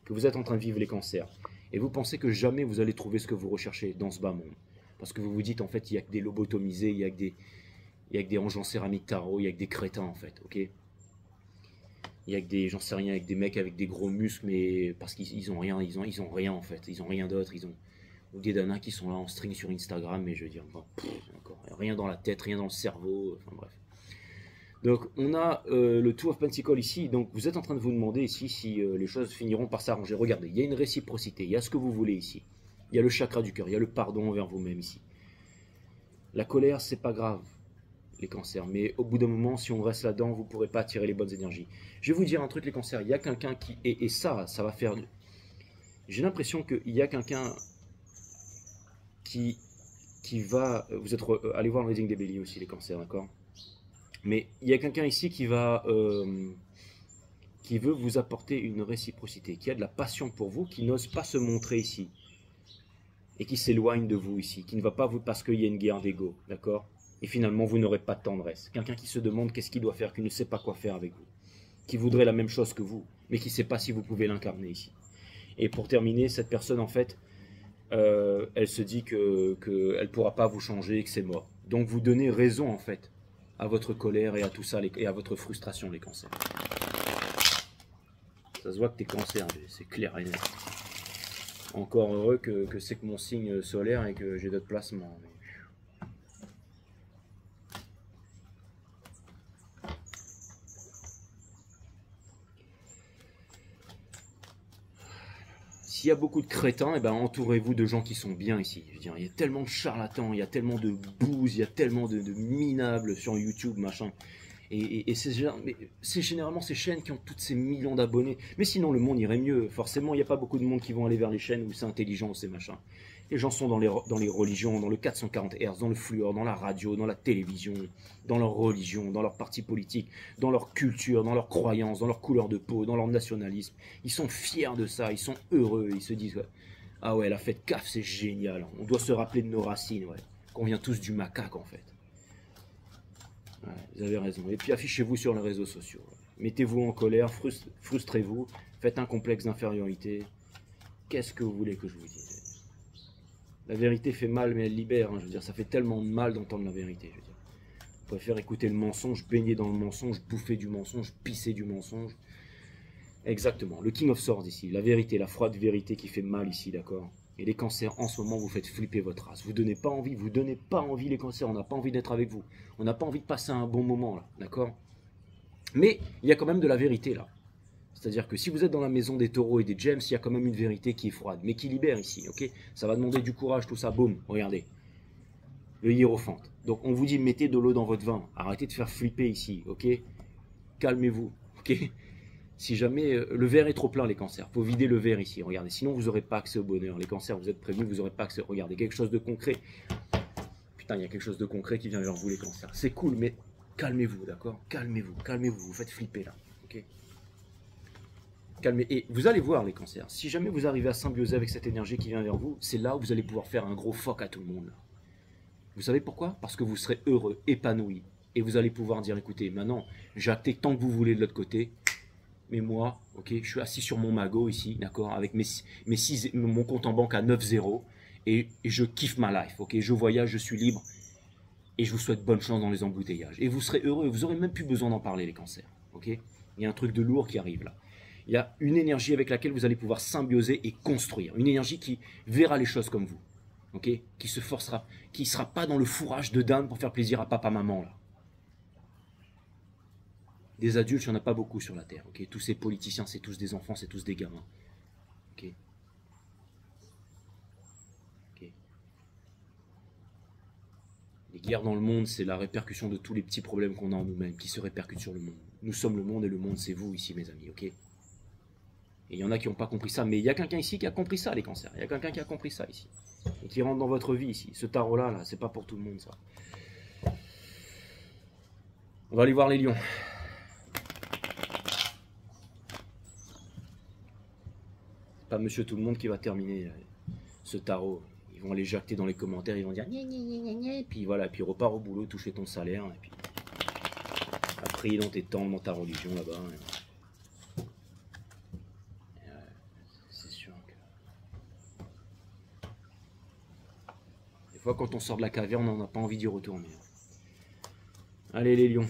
que vous êtes en train de vivre les cancers et vous pensez que jamais vous allez trouver ce que vous recherchez dans ce bas monde parce que vous vous dites en fait il y a que des lobotomisés, il y a que des anges en céramique tarot, il y a que des crétins en fait, ok? Il y a que des, j'en sais rien, avec des mecs avec des gros muscles, mais parce qu'ils ont rien, ils ont rien en fait, ils ont rien d'autre, ou des nanas qui sont là en string sur Instagram, mais je veux dire, bon, encore, rien dans la tête, rien dans le cerveau, enfin bref. Donc on a le Two of Pentacles ici, donc vous êtes en train de vous demander ici si les choses finiront par s'arranger. Regardez, il y a une réciprocité, il y a ce que vous voulez ici, il y a le chakra du cœur, il y a le pardon envers vous-même ici. La colère, c'est pas grave, les cancers, mais au bout d'un moment, si on reste là-dedans, vous ne pourrez pas attirer les bonnes énergies. Je vais vous dire un truc, les cancers, il y a quelqu'un qui, et ça va faire, j'ai l'impression qu'il y a quelqu'un qui va, vous êtes, allez voir le reading des béliers aussi, les cancers, d'accord? Mais il y a quelqu'un ici qui veut vous apporter une réciprocité, qui a de la passion pour vous, qui n'ose pas se montrer ici, et qui s'éloigne de vous ici, qui ne va pas vous, parce qu'il y a une guerre d'ego, d'accord? Et finalement, vous n'aurez pas de tendresse. Quelqu'un qui se demande qu'est-ce qu'il doit faire, qui ne sait pas quoi faire avec vous. Qui voudrait la même chose que vous, mais qui ne sait pas si vous pouvez l'incarner ici. Et pour terminer, cette personne, en fait, elle se dit qu'elle ne pourra pas vous changer et que c'est mort. Donc vous donnez raison, en fait, à votre colère et à tout ça, et à votre frustration, les cancers. Ça se voit que t'es cancer, c'est clair et net. Encore heureux que c'est que mon signe solaire et que j'ai d'autres placements. Mais... S'il y a beaucoup de crétins, eh ben, entourez-vous de gens qui sont bien ici. Je veux dire, il y a tellement de charlatans, il y a tellement de bouse, il y a tellement de minables sur YouTube, machin. Et c'est généralement ces chaînes qui ont toutes ces millions d'abonnés. Mais sinon, le monde irait mieux. Forcément, il n'y a pas beaucoup de monde qui vont aller vers les chaînes où c'est intelligent, ces machins. Les gens sont dans les religions, dans le 440 Hz, dans le fluor, dans la radio, dans la télévision, dans leur religion, dans leur parti politique, dans leur culture, dans leurs croyances, dans leur couleur de peau, dans leur nationalisme. Ils sont fiers de ça, ils sont heureux, ils se disent « Ah ouais, la fête CAF, c'est génial, on doit se rappeler de nos racines, ouais, qu'on vient tous du macaque en fait. » Ouais, vous avez raison. Et puis affichez-vous sur les réseaux sociaux. Mettez-vous en colère, frustrez-vous, faites un complexe d'infériorité. Qu'est-ce que vous voulez que je vous dise? La vérité fait mal, mais elle libère. Hein, je veux dire, ça fait tellement de mal d'entendre la vérité. Je veux dire. On préfère écouter le mensonge, baigner dans le mensonge, bouffer du mensonge, pisser du mensonge. Exactement. Le King of Swords ici, la vérité, la froide vérité qui fait mal ici, d'accord? Et les cancers, en ce moment, vous faites flipper votre race. Vous donnez pas envie les cancers. On n'a pas envie d'être avec vous. On n'a pas envie de passer un bon moment là, d'accord? Mais il y a quand même de la vérité là. C'est-à-dire que si vous êtes dans la maison des taureaux et des gems, il y a quand même une vérité qui est froide, mais qui libère ici, ok? Ça va demander du courage, tout ça, boum, regardez. Le hiérophante. Donc on vous dit, mettez de l'eau dans votre vin. Arrêtez de faire flipper ici, ok? Calmez-vous, ok? Si jamais le verre est trop plein, les cancers, il faut vider le verre ici, regardez. Sinon, vous n'aurez pas accès au bonheur. Les cancers, vous êtes prévenus, vous n'aurez pas accès. Regardez, quelque chose de concret. Putain, il y a quelque chose de concret qui vient vers vous, les cancers. C'est cool, mais calmez-vous, d'accord? Calmez-vous, calmez-vous, vous faites flipper là, ok? Calmez. Et vous allez voir, les cancers, si jamais vous arrivez à symbioser avec cette énergie qui vient vers vous, c'est là où vous allez pouvoir faire un gros fuck à tout le monde. Là. Vous savez pourquoi? Parce que vous serez heureux, épanoui. Et vous allez pouvoir dire, écoutez, maintenant, j'ai acté tant que vous voulez de l'autre côté. Mais moi, ok, je suis assis sur mon magot ici, d'accord, avec mon compte en banque à 9-0, et je kiffe ma life, ok, je voyage, je suis libre, et je vous souhaite bonne chance dans les embouteillages. Et vous serez heureux, vous n'aurez même plus besoin d'en parler, les cancers, ok. Il y a un truc de lourd qui arrive là. Il y a une énergie avec laquelle vous allez pouvoir symbioser et construire, une énergie qui verra les choses comme vous, ok, qui se forcera, qui ne sera pas dans le fourrage de dame pour faire plaisir à papa-maman là. Des adultes, il n'y en a pas beaucoup sur la Terre. Okay, tous ces politiciens, c'est tous des enfants, c'est tous des gamins. Okay. Okay. Les guerres dans le monde, c'est la répercussion de tous les petits problèmes qu'on a en nous-mêmes, qui se répercutent sur le monde. Nous sommes le monde et le monde, c'est vous ici, mes amis. Okay, et il y en a qui n'ont pas compris ça, mais il y a quelqu'un ici qui a compris ça, les cancers. Il y a quelqu'un qui a compris ça ici. Et qui rentre dans votre vie ici. Ce tarot-là, là, c'est pas pour tout le monde, ça. On va aller voir les lions. Pas monsieur tout le monde qui va terminer ce tarot. Ils vont aller jacter dans les commentaires, ils vont dire gna, gna, gna, gna, et puis voilà, puis repars au boulot, toucher ton salaire, et puis après dans tes temps, dans ta religion là-bas. C'est sûr que des fois quand on sort de la caverne, on n'a pas envie d'y retourner. Allez les lions.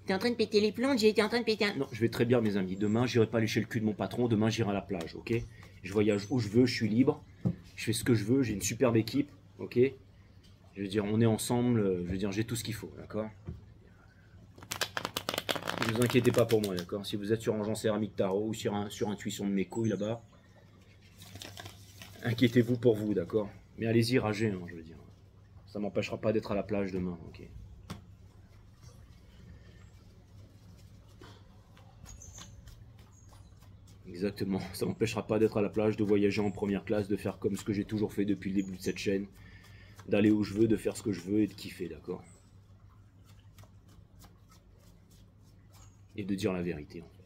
T'es en train de péter les plombs, j'ai été en train de péter un... Non, je vais très bien mes amis. Demain, j'irai pas lécher le cul de mon patron. Demain, j'irai à la plage, ok? Je voyage où je veux, je suis libre. Je fais ce que je veux, j'ai une superbe équipe, ok? Je veux dire, on est ensemble, je veux dire, j'ai tout ce qu'il faut, d'accord? Ne vous inquiétez pas pour moi, d'accord? Si vous êtes sur Engeance Céramique Tarot ou sur Intuition de mes couilles là-bas, inquiétez-vous pour vous, d'accord? Mais allez-y, ragez, hein, je veux dire. Ça m'empêchera pas d'être à la plage demain, ok? Exactement, ça m'empêchera pas d'être à la plage, de voyager en première classe, de faire comme ce que j'ai toujours fait depuis le début de cette chaîne, d'aller où je veux, de faire ce que je veux et de kiffer, d'accord? Et de dire la vérité, en fait.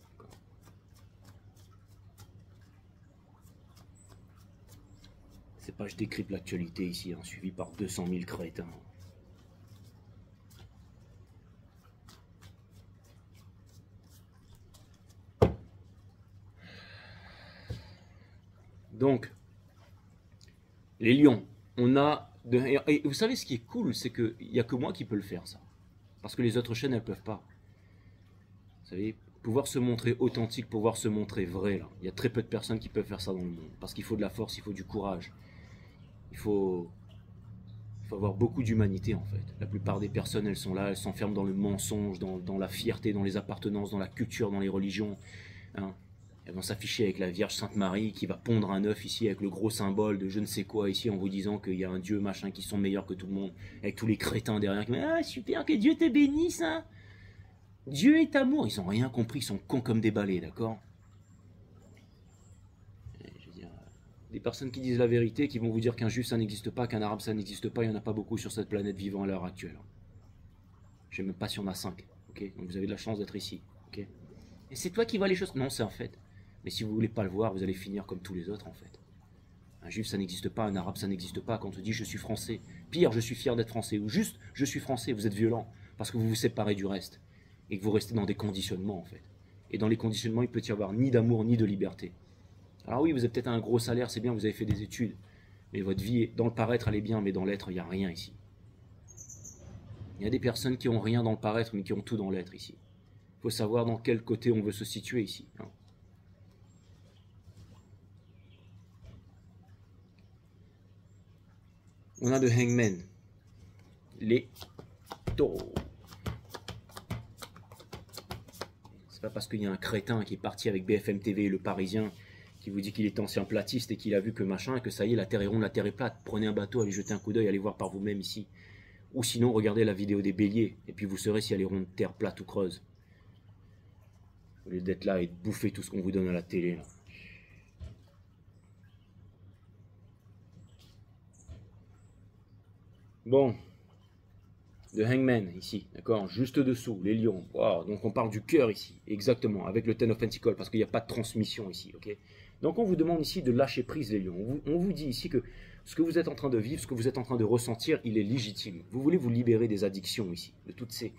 C'est pas je décrypte l'actualité ici, hein, suivi par 200 000 crétins. Donc, les lions, on a... Et vous savez ce qui est cool, c'est qu'il n'y a que moi qui peux le faire, ça. Parce que les autres chaînes, elles ne peuvent pas. Vous savez, pouvoir se montrer authentique, pouvoir se montrer vrai, là. Il y a très peu de personnes qui peuvent faire ça dans le monde. Parce qu'il faut de la force, il faut du courage. Il faut avoir beaucoup d'humanité, en fait. La plupart des personnes, elles sont là, elles s'enferment dans le mensonge, dans la fierté, dans les appartenances, dans la culture, dans les religions. Hein. Elles vont s'afficher avec la Vierge Sainte-Marie qui va pondre un œuf ici avec le gros symbole de je ne sais quoi ici en vous disant qu'il y a un Dieu machin qui sont meilleurs que tout le monde, avec tous les crétins derrière qui disent ah super que Dieu te bénisse hein. Dieu est amour, ils n'ont rien compris, ils sont cons comme des balais, d'accord? Je veux dire, des personnes qui disent la vérité, qui vont vous dire qu'un juif ça n'existe pas, qu'un arabe ça n'existe pas, il n'y en a pas beaucoup sur cette planète vivant à l'heure actuelle. Je ne sais même pas si on a 5, ok? Donc vous avez de la chance d'être ici, ok? Et c'est toi qui vois les choses? Non, c'est un fait. Mais si vous voulez pas le voir, vous allez finir comme tous les autres en fait. Un juif, ça n'existe pas, un arabe, ça n'existe pas. Quand on dit je suis français, pire, je suis fier d'être français, ou juste je suis français, vous êtes violent, parce que vous vous séparez du reste, et que vous restez dans des conditionnements, en fait. Et dans les conditionnements, il ne peut y avoir ni d'amour, ni de liberté. Alors oui, vous avez peut-être un gros salaire, c'est bien, vous avez fait des études, mais votre vie, dans le paraître, elle est bien, mais dans l'être, il n'y a rien ici. Il y a des personnes qui n'ont rien dans le paraître, mais qui ont tout dans l'être ici. Il faut savoir dans quel côté on veut se situer ici. Hein. On a de Hangman, les taureaux. C'est pas parce qu'il y a un crétin qui est parti avec BFM TV et Le Parisien qui vous dit qu'il est ancien platiste et qu'il a vu que machin, et que ça y est, la terre est ronde, la terre est plate. Prenez un bateau, allez jeter un coup d'œil, allez voir par vous-même ici. Ou sinon, regardez la vidéo des béliers, et puis vous saurez si elle est ronde, terre plate ou creuse. Au lieu d'être là et de bouffer tout ce qu'on vous donne à la télé. Là. Bon, de Hangman ici, d'accord, juste dessous, les lions. Wow, donc on parle du cœur ici, exactement, avec le Ten of Pentacles, parce qu'il n'y a pas de transmission ici, ok. Donc on vous demande ici de lâcher prise les lions. On vous dit ici que ce que vous êtes en train de vivre, ce que vous êtes en train de ressentir, il est légitime. Vous voulez vous libérer des addictions ici, de toutes ces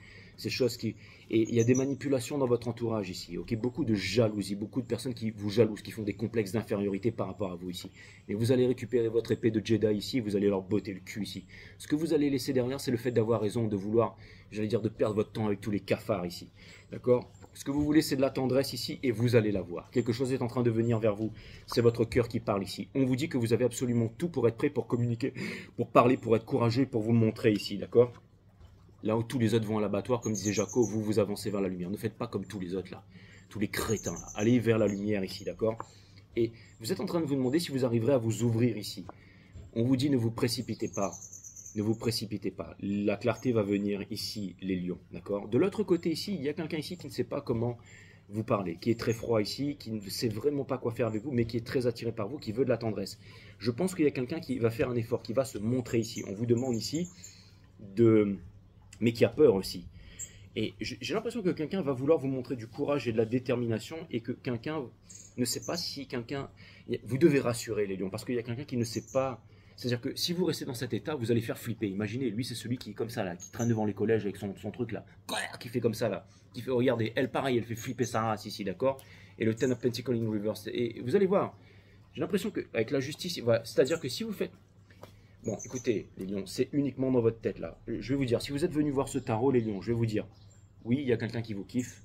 choses qui... Et il y a des manipulations dans votre entourage ici, ok. Beaucoup de jalousie, beaucoup de personnes qui vous jalousent, qui font des complexes d'infériorité par rapport à vous ici. Mais vous allez récupérer votre épée de Jedi ici, vous allez leur botter le cul ici. Ce que vous allez laisser derrière, c'est le fait d'avoir raison, de vouloir, j'allais dire, de perdre votre temps avec tous les cafards ici, d'accord. Ce que vous voulez, c'est de la tendresse ici, et vous allez la voir. Quelque chose est en train de venir vers vous. C'est votre cœur qui parle ici. On vous dit que vous avez absolument tout pour être prêt, pour communiquer, pour parler, pour être courageux, pour vous montrer ici, d'accord. Là où tous les autres vont à l'abattoir, comme disait Jaco, vous, vous avancez vers la lumière. Ne faites pas comme tous les autres, là. Tous les crétins, là. Allez vers la lumière ici, d'accord. Et vous êtes en train de vous demander si vous arriverez à vous ouvrir ici. On vous dit ne vous précipitez pas. Ne vous précipitez pas. La clarté va venir ici, les lions, d'accord. De l'autre côté ici, il y a quelqu'un ici qui ne sait pas comment vous parler, qui est très froid ici, qui ne sait vraiment pas quoi faire avec vous, mais qui est très attiré par vous, qui veut de la tendresse. Je pense qu'il y a quelqu'un qui va faire un effort, qui va se montrer ici. On vous demande ici de... mais qui a peur aussi. Et j'ai l'impression que quelqu'un va vouloir vous montrer du courage et de la détermination, et que quelqu'un ne sait pas si quelqu'un... Vous devez rassurer les lions, parce qu'il y a quelqu'un qui ne sait pas... C'est-à-dire que si vous restez dans cet état, vous allez faire flipper. Imaginez, lui c'est celui qui est comme ça là, qui traîne devant les collèges avec son truc là, qui fait comme ça là, qui fait, regardez, elle pareil, elle fait flipper sa race ici, d'accord. Et le Ten of Pentacles in reverse. Et vous allez voir, j'ai l'impression qu'avec la justice, voilà, c'est-à-dire que si vous faites... Bon, écoutez, les lions, c'est uniquement dans votre tête là. Je vais vous dire, si vous êtes venu voir ce tarot, les lions, je vais vous dire, oui, il y a quelqu'un qui vous kiffe,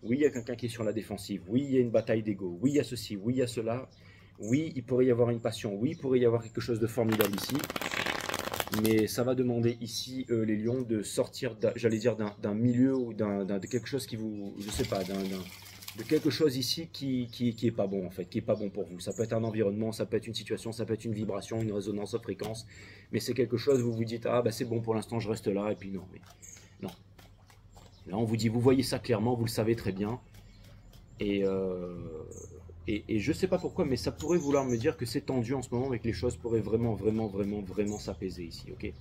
oui, il y a quelqu'un qui est sur la défensive, oui, il y a une bataille d'ego, oui, il y a ceci, oui, il y a cela, oui, il pourrait y avoir une passion, oui, il pourrait y avoir quelque chose de formidable ici, mais ça va demander ici, les lions, de sortir, j'allais dire, d'un milieu ou de quelque chose qui vous, je sais pas, de quelque chose ici qui est pas bon en fait, qui est pas bon pour vous. Ça peut être un environnement, ça peut être une situation, ça peut être une vibration, une résonance de fréquence, mais c'est quelque chose, vous vous dites, ah bah c'est bon pour l'instant, je reste là, et puis non, mais non. Là on vous dit, vous voyez ça clairement, vous le savez très bien, et je sais pas pourquoi, mais ça pourrait vouloir me dire que c'est tendu en ce moment et que les choses pourraient vraiment s'apaiser ici, ok?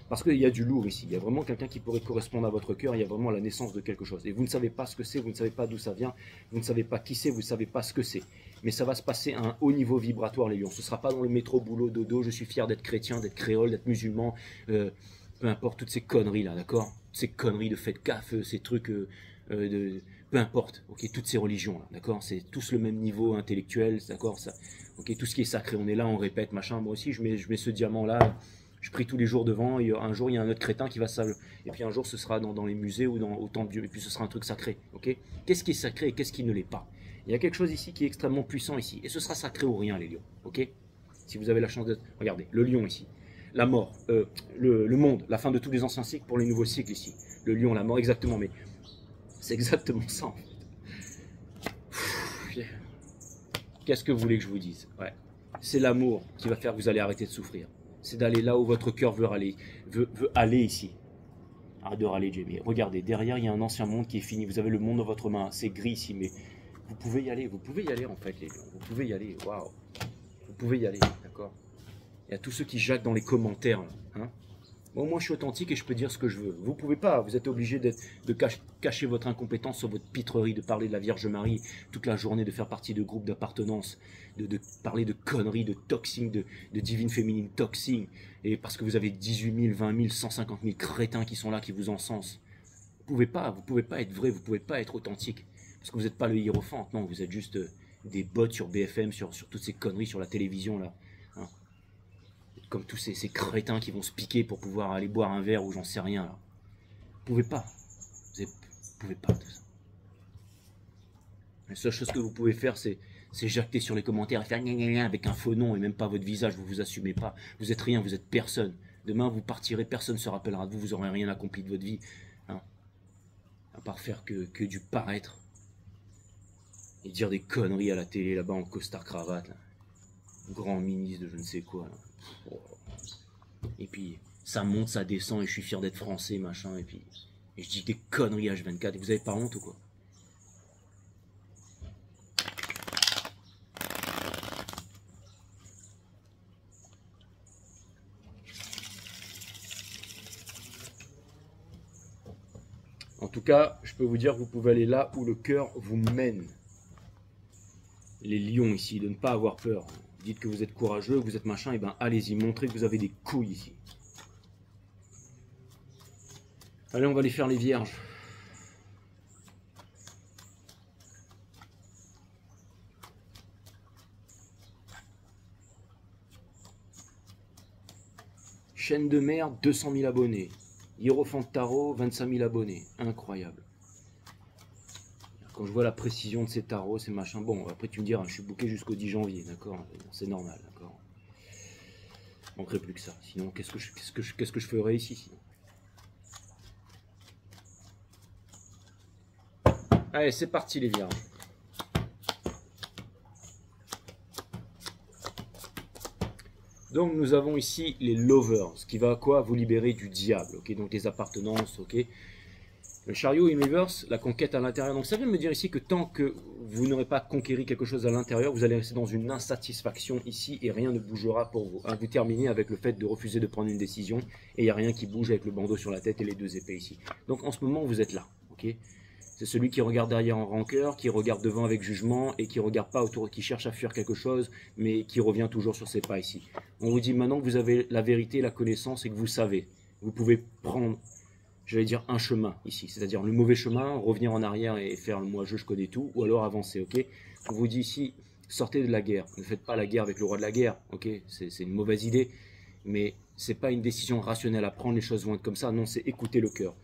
Parce qu'il y a du lourd ici, il y a vraiment quelqu'un qui pourrait correspondre à votre cœur, il y a vraiment la naissance de quelque chose. Et vous ne savez pas ce que c'est, vous ne savez pas d'où ça vient, vous ne savez pas qui c'est, vous ne savez pas ce que c'est. Mais ça va se passer à un haut niveau vibratoire, les lions. Ce ne sera pas dans le métro, boulot, dodo, je suis fier d'être chrétien, d'être créole, d'être musulman, peu importe toutes ces conneries là, d'accord? Ces conneries de faites gaffe, ces trucs peu importe, ok, toutes ces religions là, d'accord, c'est tous le même niveau intellectuel, d'accord, ça, ok, tout ce qui est sacré, on est là, on répète, machin, moi aussi je mets ce diamant là, je prie tous les jours devant, et un jour il y a un autre crétin qui va s'aller, et puis un jour ce sera dans les musées ou au temple Dieu, et puis ce sera un truc sacré, ok. Qu'est-ce qui est sacré et qu'est-ce qui ne l'est pas? Il y a quelque chose ici qui est extrêmement puissant ici, et ce sera sacré ou rien les lions, ok. Si vous avez la chance de... Regardez, le lion ici, la mort, le monde, la fin de tous les anciens cycles pour les nouveaux cycles ici, le lion, la mort, exactement, mais c'est exactement ça en fait. Qu'est-ce que vous voulez que je vous dise? Ouais. C'est l'amour qui va faire que vous allez arrêter de souffrir. C'est d'aller là où votre cœur veut aller ici. Arrête de râler, Jamie. Regardez, derrière, il y a un ancien monde qui est fini. Vous avez le monde dans votre main. C'est gris ici, mais vous pouvez y aller. Vous pouvez y aller, en fait, les lions. Vous pouvez y aller. Waouh. Vous pouvez y aller, d'accord? Il y a tous ceux qui jacquent dans les commentaires, là, hein? Bon, moi, je suis authentique et je peux dire ce que je veux. Vous pouvez pas, vous êtes obligé de cacher votre incompétence sur votre pitrerie, de parler de la Vierge Marie toute la journée, de faire partie de groupes d'appartenance, de parler de conneries, de toxing, de divine féminine toxing, et parce que vous avez 18 000, 20 000, 150 000 crétins qui sont là, qui vous encensent. Vous pouvez pas être vrai, vous pouvez pas être authentique, parce que vous n'êtes pas le hiérophante, non, vous êtes juste des bots sur BFM, sur toutes ces conneries sur la télévision là. Hein. Comme tous ces crétins qui vont se piquer pour pouvoir aller boire un verre ou j'en sais rien là. Vous pouvez pas. Vous pouvez pas tout ça. La seule chose que vous pouvez faire, c'est jacter sur les commentaires et faire gna gna gna avec un faux nom et même pas votre visage, vous vous assumez pas. Vous êtes rien, vous êtes personne. Demain vous partirez, personne ne se rappellera de vous, vous aurez rien accompli de votre vie. Hein. À part faire que du paraître. Et dire des conneries à la télé là-bas en costard cravate. Là. Grand ministre de je ne sais quoi. Là. Oh. Et puis ça monte, ça descend et je suis fier d'être français, machin. Et puis et je dis des conneries H24 et vous avez pas honte ou quoi? En tout cas, je peux vous dire que vous pouvez aller là où le cœur vous mène. Les lions ici, de ne pas avoir peur. Dites que vous êtes courageux, que vous êtes machin, et ben allez-y, montrez que vous avez des couilles ici. Allez, on va aller faire les vierges. Chaîne de merde, 200 000 abonnés. Hiérophant Tarot, 25 000 abonnés. Incroyable. Quand je vois la précision de ces tarots, ces machins, bon, après tu me diras, je suis booké jusqu'au 10 janvier, d'accord? C'est normal, d'accord? Il manquerait plus que ça. Sinon, qu'est-ce que je ferais ici, sinon? Allez, c'est parti les vierges. Donc nous avons ici les lovers, ce qui va à quoi vous libérer du diable, ok? Donc les appartenances, ok? Le chariot universe, la conquête à l'intérieur. Donc ça vient de me dire ici que tant que vous n'aurez pas conquéri quelque chose à l'intérieur, vous allez rester dans une insatisfaction ici et rien ne bougera pour vous. Hein, vous terminez avec le fait de refuser de prendre une décision et il n'y a rien qui bouge avec le bandeau sur la tête et les deux épées ici. Donc en ce moment vous êtes là, ok? C'est celui qui regarde derrière en rancœur, qui regarde devant avec jugement et qui regarde pas autour, qui cherche à fuir quelque chose, mais qui revient toujours sur ses pas ici. On vous dit maintenant que vous avez la vérité, la connaissance et que vous savez. Vous pouvez prendre, j'allais dire, un chemin ici, c'est-à-dire le mauvais chemin, revenir en arrière et faire le moi je connais tout, ou alors avancer, ok? On vous dit ici, sortez de la guerre, ne faites pas la guerre avec le roi de la guerre, ok? C'est une mauvaise idée, mais c'est pas une décision rationnelle à prendre, les choses vont être comme ça, non, c'est écouter le cœur.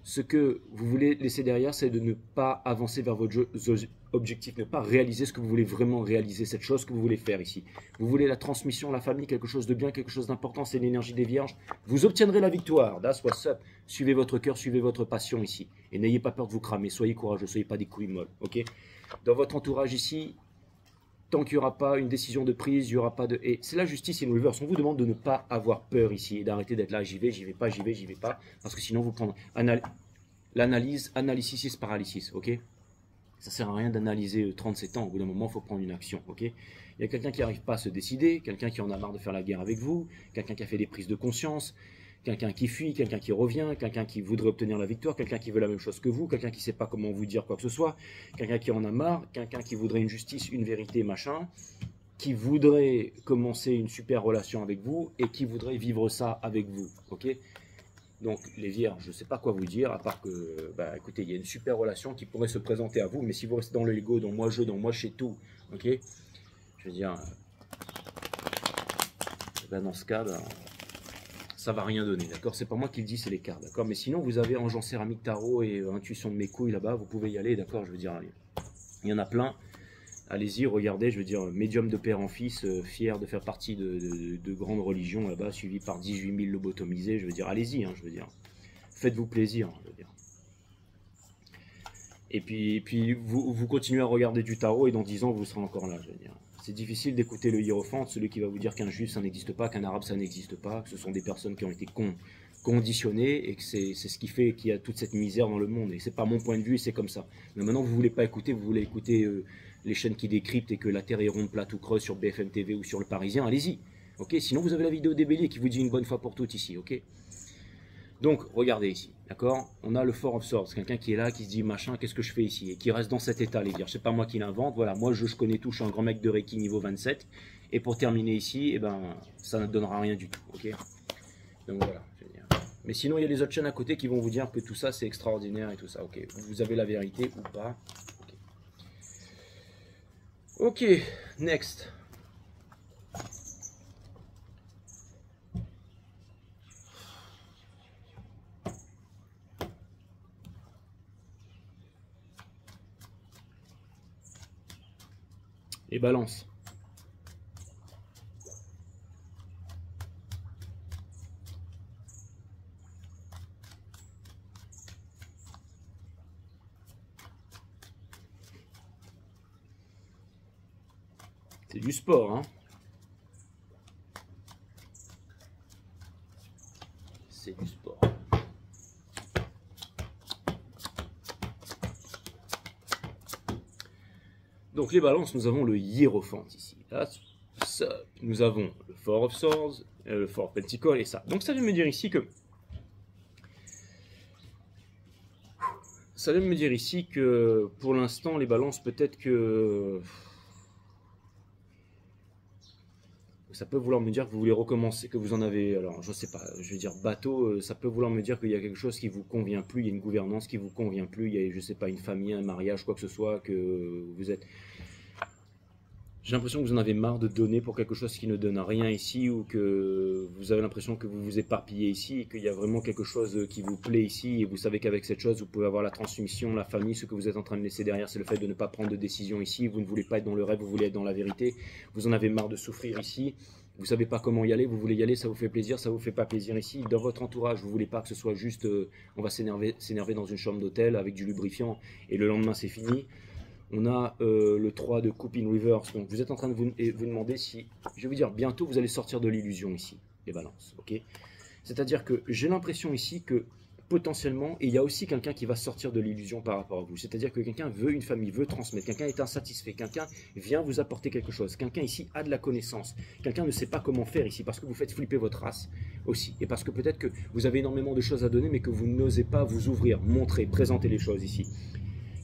Ce que vous voulez laisser derrière, c'est de ne pas avancer vers votre objectif, ne pas réaliser ce que vous voulez vraiment réaliser, cette chose que vous voulez faire ici. Vous voulez la transmission, la famille, quelque chose de bien, quelque chose d'important, c'est l'énergie des vierges. Vous obtiendrez la victoire, that's what's up. Suivez votre cœur, suivez votre passion ici. Et n'ayez pas peur de vous cramer, soyez courageux, soyez pas des couilles molles, ok? Dans votre entourage ici, tant qu'il n'y aura pas une décision de prise, il n'y aura pas de... Et c'est la justice in reverse. On vous demande de ne pas avoir peur ici et d'arrêter d'être là, j'y vais pas, j'y vais pas. Parce que sinon, vous prendrez... L'analyse, analysis paralysis, ok? Ça sert à rien d'analyser 37 ans. Au bout d'un moment, il faut prendre une action, ok? Il y a quelqu'un qui n'arrive pas à se décider, quelqu'un qui en a marre de faire la guerre avec vous, quelqu'un qui a fait des prises de conscience, quelqu'un qui fuit, quelqu'un qui revient, quelqu'un qui voudrait obtenir la victoire, quelqu'un qui veut la même chose que vous, quelqu'un qui ne sait pas comment vous dire quoi que ce soit, quelqu'un qui en a marre, quelqu'un qui voudrait une justice, une vérité, machin, qui voudrait commencer une super relation avec vous et qui voudrait vivre ça avec vous, ok? Donc les vierges, je ne sais pas quoi vous dire, à part que, bah, écoutez, il y a une super relation qui pourrait se présenter à vous, mais si vous restez dans le ego, dans moi je, dans moi je sais tout, ok? Je veux dire, ben dans ce cas, ben, ça va rien donner, d'accord? C'est pas moi qui le dis, c'est les cartes, d'accord? Mais sinon, vous avez Ange en céramique tarot et intuition de mes couilles là-bas, vous pouvez y aller, d'accord? Je veux dire, il y en a plein. Allez-y, regardez, je veux dire, médium de père en fils, fier de faire partie de grandes religions là-bas, suivi par 18 000 lobotomisés, je veux dire, allez-y, hein, je veux dire. Faites-vous plaisir, je veux dire. Et puis vous continuez à regarder du tarot et dans 10 ans, vous serez encore là, je veux dire. C'est difficile d'écouter le hiérophante, celui qui va vous dire qu'un juif, ça n'existe pas, qu'un arabe, ça n'existe pas, que ce sont des personnes qui ont été conditionnées et que c'est ce qui fait qu'il y a toute cette misère dans le monde. Et c'est pas mon point de vue, c'est comme ça. Mais maintenant, vous voulez pas écouter, vous voulez écouter... les chaînes qui décryptent et que la Terre est ronde, plate ou creuse sur BFM TV ou sur Le Parisien, allez-y. Ok, sinon vous avez la vidéo des béliers qui vous dit une bonne fois pour toutes ici, ok. Donc, regardez ici, d'accord? On a le Four of Swords, quelqu'un qui est là, qui se dit, machin, qu'est-ce que je fais ici? Et qui reste dans cet état, les vierges. C'est pas moi qui l'invente, voilà, moi je connais tout, je suis un grand mec de Reiki niveau 27. Et pour terminer ici, eh ben, ça ne donnera rien du tout, ok? Donc voilà, je veux dire. Mais sinon, il y a les autres chaînes à côté qui vont vous dire que tout ça, c'est extraordinaire et tout ça, ok? Vous avez la vérité ou pas? Ok, next. Et balance. C'est du sport, hein. C'est du sport. Donc les balances, nous avons le Hiérophante ici. Là, ça, nous avons le Four of Swords, le Four of Pentacles et ça. Donc ça vient me dire ici que... Ça vient me dire ici que pour l'instant, les balances, peut-être que... Ça peut vouloir me dire que vous voulez recommencer, que vous en avez, alors je sais pas, je vais dire bateau, ça peut vouloir me dire qu'il y a quelque chose qui vous convient plus, il y a une gouvernance qui vous convient plus, il y a, je sais pas, une famille, un mariage, quoi que ce soit, que vous êtes... J'ai l'impression que vous en avez marre de donner pour quelque chose qui ne donne rien ici, ou que vous avez l'impression que vous vous éparpillez ici, et qu'il y a vraiment quelque chose qui vous plaît ici, et vous savez qu'avec cette chose, vous pouvez avoir la transmission, la famille, ce que vous êtes en train de laisser derrière, c'est le fait de ne pas prendre de décision ici, vous ne voulez pas être dans le rêve, vous voulez être dans la vérité, vous en avez marre de souffrir ici, vous ne savez pas comment y aller, vous voulez y aller, ça vous fait plaisir, ça vous fait pas plaisir ici, dans votre entourage, vous ne voulez pas que ce soit juste, on va s'énerver dans une chambre d'hôtel avec du lubrifiant, et le lendemain c'est fini. On a le 3 de coupe in reverse. Donc vous êtes en train de vous demander si, je vais vous dire, bientôt vous allez sortir de l'illusion ici, les balances. Ok. C'est-à-dire que j'ai l'impression ici que potentiellement, et il y a aussi quelqu'un qui va sortir de l'illusion par rapport à vous. C'est-à-dire que quelqu'un veut une famille, veut transmettre, quelqu'un est insatisfait, quelqu'un vient vous apporter quelque chose, quelqu'un ici a de la connaissance, quelqu'un ne sait pas comment faire ici parce que vous faites flipper votre race aussi. Et parce que peut-être que vous avez énormément de choses à donner mais que vous n'osez pas vous ouvrir, montrer, présenter les choses ici.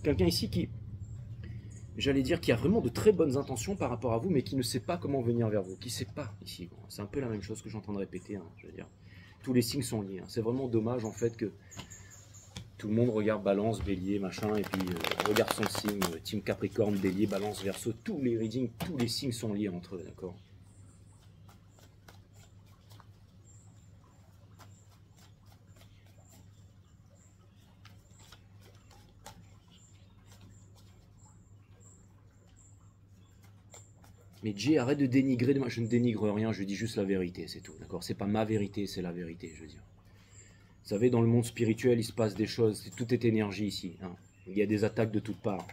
Quelqu'un ici qui... J'allais dire qu'il y a vraiment de très bonnes intentions par rapport à vous, mais qui ne sait pas comment venir vers vous, qui ne sait pas ici. C'est un peu la même chose que j'entends répéter, hein, je veux dire. Tous les signes sont liés. Hein. C'est vraiment dommage en fait que tout le monde regarde Balance, Bélier, machin, et puis regarde son signe, Team Capricorne, Bélier, Balance, Verseau, tous les readings, tous les signes sont liés entre eux, d'accord ? Mais Jay, arrête de dénigrer, je ne dénigre rien, je dis juste la vérité, c'est tout, d'accord? C'est pas ma vérité, c'est la vérité, je veux dire. Vous savez, dans le monde spirituel, il se passe des choses, tout est énergie ici, hein. Il y a des attaques de toutes parts.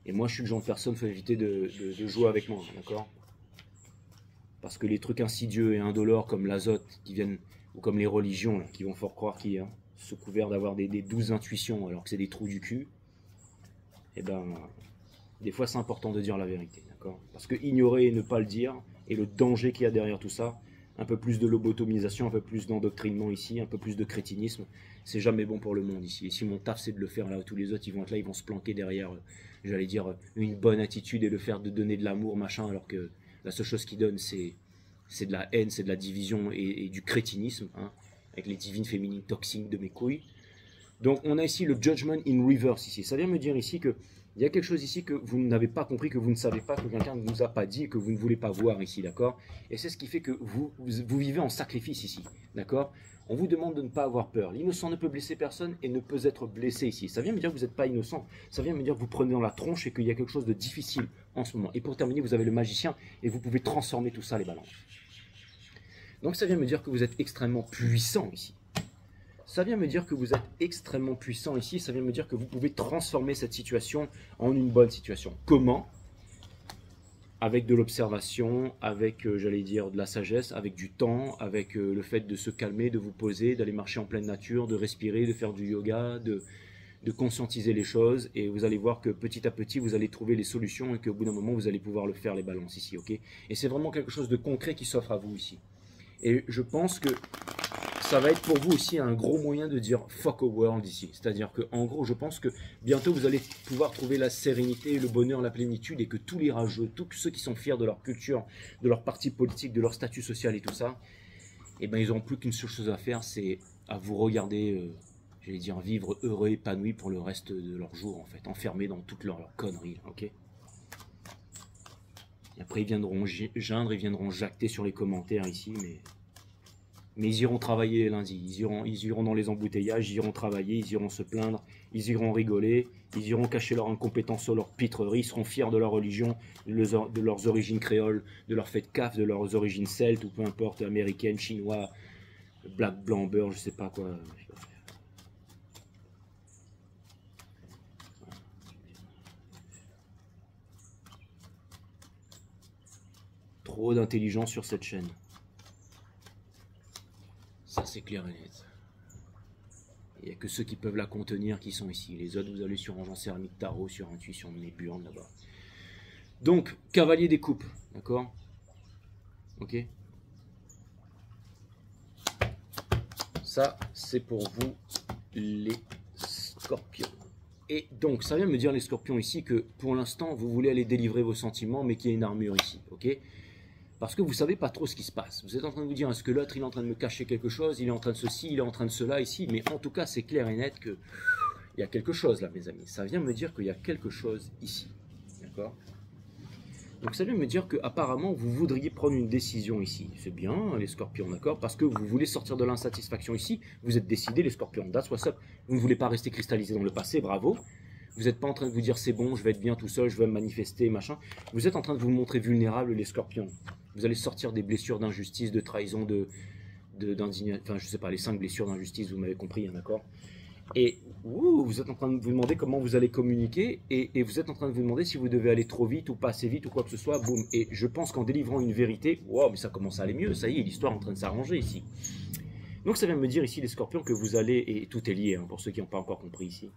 Et moi, je suis le genre de personne, il faut éviter de jouer avec moi, d'accord? Parce que les trucs insidieux et indolores comme l'azote, qui viennent, ou comme les religions, là, qui vont fort croire qu'ils hein, sous couvert d'avoir des douces intuitions, alors que c'est des trous du cul, eh ben, des fois c'est important de dire la vérité. Parce que ignorer et ne pas le dire, et le danger qu'il y a derrière tout ça, un peu plus de lobotomisation, un peu plus d'endoctrinement ici, un peu plus de crétinisme, c'est jamais bon pour le monde ici. Et si mon taf c'est de le faire là où tous les autres ils vont être là, ils vont se planquer derrière, j'allais dire, une bonne attitude et le faire de donner de l'amour, machin, alors que la seule chose qu'ils donnent c'est de la haine, c'est de la division et du crétinisme, hein, avec les divines féminines toxiques de mes couilles. Donc on a ici le Judgment in Reverse ici. Ça vient me dire ici que il y a quelque chose ici que vous n'avez pas compris, que vous ne savez pas, que quelqu'un ne vous a pas dit, que vous ne voulez pas voir ici, d'accord? Et c'est ce qui fait que vous vivez en sacrifice ici, d'accord? On vous demande de ne pas avoir peur. L'innocent ne peut blesser personne et ne peut être blessé ici. Ça vient me dire que vous n'êtes pas innocent. Ça vient me dire que vous prenez dans la tronche et qu'il y a quelque chose de difficile en ce moment. Et pour terminer, vous avez le magicien et vous pouvez transformer tout ça, les balances. Donc ça vient me dire que vous êtes extrêmement puissant ici. Ça vient me dire que vous êtes extrêmement puissant ici, ça vient me dire que vous pouvez transformer cette situation en une bonne situation. Comment? Avec de l'observation, avec, j'allais dire, de la sagesse, avec du temps, avec le fait de se calmer, de vous poser, d'aller marcher en pleine nature, de respirer, de faire du yoga, de conscientiser les choses. Et vous allez voir que petit à petit, vous allez trouver les solutions et qu'au bout d'un moment, vous allez pouvoir le faire, les balances ici, ok? Et c'est vraiment quelque chose de concret qui s'offre à vous ici. Et je pense que ça va être pour vous aussi un gros moyen de dire fuck au world ici. C'est-à-dire que, en gros, je pense que bientôt vous allez pouvoir trouver la sérénité, le bonheur, la plénitude, et que tous les rageux, tous ceux qui sont fiers de leur culture, de leur parti politique, de leur statut social et tout ça, eh ben, ils n'auront plus qu'une seule chose à faire, c'est à vous regarder, j'allais dire, vivre heureux, épanoui pour le reste de leur jour, en fait, enfermés dans toutes leurs conneries, ok? Et après, ils viendront geindre, ils viendront jacter sur les commentaires ici, mais ils iront travailler lundi, ils iront dans les embouteillages, ils iront travailler, ils iront se plaindre, ils iront rigoler, ils iront cacher leur incompétence sur leur pitrerie, ils seront fiers de leur religion, de leurs origines créoles, de leur fait de CAF, de leurs origines celtes, ou peu importe, américaines, chinois, black, blanc, beurre, je sais pas quoi. Trop d'intelligence sur cette chaîne. Ça, c'est clair et net. Il n'y a que ceux qui peuvent la contenir qui sont ici. Les autres, vous allez sur Engeance Céramique Tarot, sur Intuition, les burnes là-bas. Donc, cavalier des coupes, d'accord? Ok? Ça, c'est pour vous, les scorpions. Et donc, ça vient me dire, les scorpions, ici, que pour l'instant, vous voulez aller délivrer vos sentiments, mais qu'il y a une armure ici, ok? Parce que vous ne savez pas trop ce qui se passe. Vous êtes en train de vous dire, est-ce que l'autre, il est en train de me cacher quelque chose, il est en train de ceci, il est en train de cela, ici. Mais en tout cas, c'est clair et net qu'il y a quelque chose là, mes amis. Ça vient me dire qu'il y a quelque chose ici. D'accord? Donc ça vient me dire qu'apparemment, vous voudriez prendre une décision ici. C'est bien, les scorpions, d'accord? Parce que vous voulez sortir de l'insatisfaction ici. Vous êtes décidés, les scorpions. That's what's up. Vous ne voulez pas rester cristallisé dans le passé, bravo. Vous n'êtes pas en train de vous dire, c'est bon, je vais être bien tout seul, je vais me manifester, machin. Vous êtes en train de vous montrer vulnérable, les scorpions. Vous allez sortir des blessures d'injustice, de trahison, d'indignation, enfin je sais pas, les 5 blessures d'injustice, vous m'avez compris, hein, d'accord? Et vous êtes en train de vous demander comment vous allez communiquer, et vous êtes en train de vous demander si vous devez aller trop vite ou pas assez vite ou quoi que ce soit, boum. Et je pense qu'en délivrant une vérité, wow, mais ça commence à aller mieux, ça y est, l'histoire est en train de s'arranger ici. Donc ça vient me dire ici, les scorpions, que vous allez, et tout est lié, hein, pour ceux qui n'ont pas encore compris ici.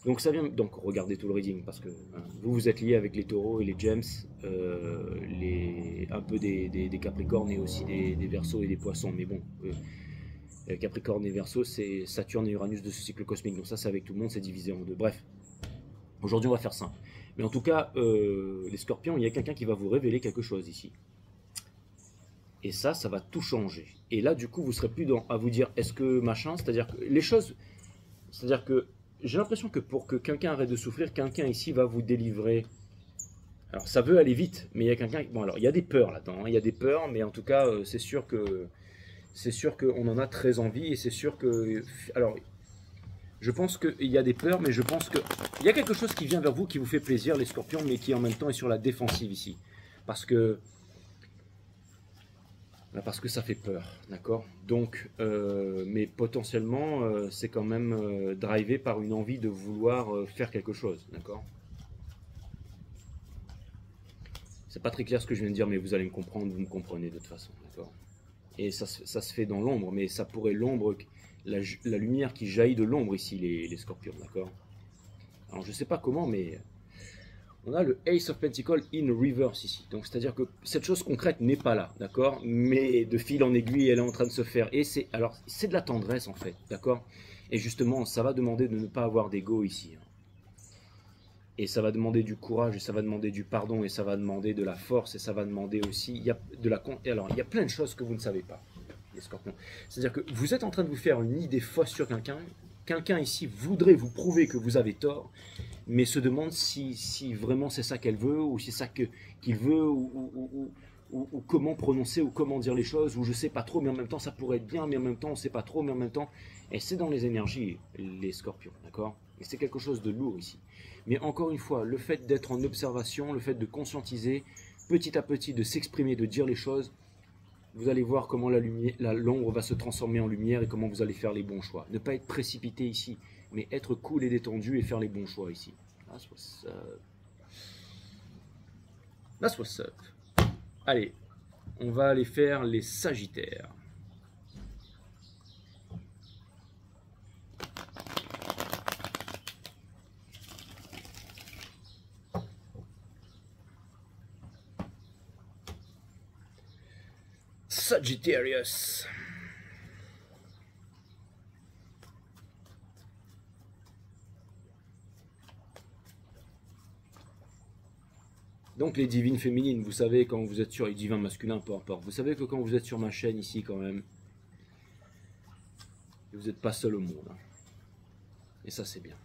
Donc ça vient, donc regardez tout le reading, parce que hein, vous êtes lié avec les taureaux et les gems, un peu des capricornes et aussi des verseaux et des poissons, mais bon, Capricorne et Verseau, c'est Saturne et Uranus de ce cycle cosmique, donc ça c'est avec tout le monde, c'est divisé en deux. Bref, aujourd'hui on va faire simple. Mais en tout cas, les scorpions, il y a quelqu'un qui va vous révéler quelque chose ici. Et ça va tout changer. Et là, du coup, vous serez plus à vous dire, est-ce que machin, c'est-à-dire que les choses, c'est-à-dire que j'ai l'impression que pour que quelqu'un arrête de souffrir, quelqu'un ici va vous délivrer. Alors ça veut aller vite, mais il y a quelqu'un. Bon alors il y a des peurs là-dedans, hein, il y a des peurs, mais en tout cas c'est sûr qu'on en a très envie et c'est sûr que. Alors je pense qu'il y a des peurs, mais je pense qu'il y a quelque chose qui vient vers vous qui vous fait plaisir, les scorpions, mais qui en même temps est sur la défensive ici, parce que ça fait peur, d'accord? Donc, mais potentiellement, c'est quand même drivé par une envie de vouloir faire quelque chose, d'accord? C'est pas très clair ce que je viens de dire, mais vous allez me comprendre, vous me comprenez de toute façon, d'accord? Et ça se fait dans l'ombre, mais ça pourrait la lumière qui jaillit de l'ombre ici, les scorpions, d'accord? Alors je sais pas comment, mais on a le Ace of Pentacles in reverse ici. Donc c'est-à-dire que cette chose concrète n'est pas là, d'accord? Mais de fil en aiguille, elle est en train de se faire. Et c'est de la tendresse en fait, d'accord? Et justement, ça va demander de ne pas avoir d'ego ici. Et ça va demander du courage, et ça va demander du pardon, et ça va demander de la force, et ça va demander aussi... Alors, il y a plein de choses que vous ne savez pas, les scorpions. C'est-à-dire que vous êtes en train de vous faire une idée fausse sur quelqu'un. Quelqu'un ici voudrait vous prouver que vous avez tort, mais se demande si vraiment c'est ça qu'elle veut, ou si c'est ça qu'il veut, ou comment prononcer, ou comment dire les choses, ou je sais pas trop, mais en même temps ça pourrait être bien, mais en même temps on sait pas trop, mais en même temps... Et c'est dans les énergies, les scorpions, d'accord? Et c'est quelque chose de lourd ici. Mais encore une fois, le fait d'être en observation, le fait de conscientiser, petit à petit de s'exprimer, de dire les choses, vous allez voir comment l'ombre va se transformer en lumière et comment vous allez faire les bons choix. Ne pas être précipité ici, mais être cool et détendu et faire les bons choix ici. That's what's up. That's what's up. Allez, on va aller faire les Sagittaires. Sagittarius. Donc les divines féminines, vous savez quand vous êtes sur les divins masculins, peu importe. Vous savez que quand vous êtes sur ma chaîne ici quand même, vous n'êtes pas seul au monde. Hein. Et ça c'est bien.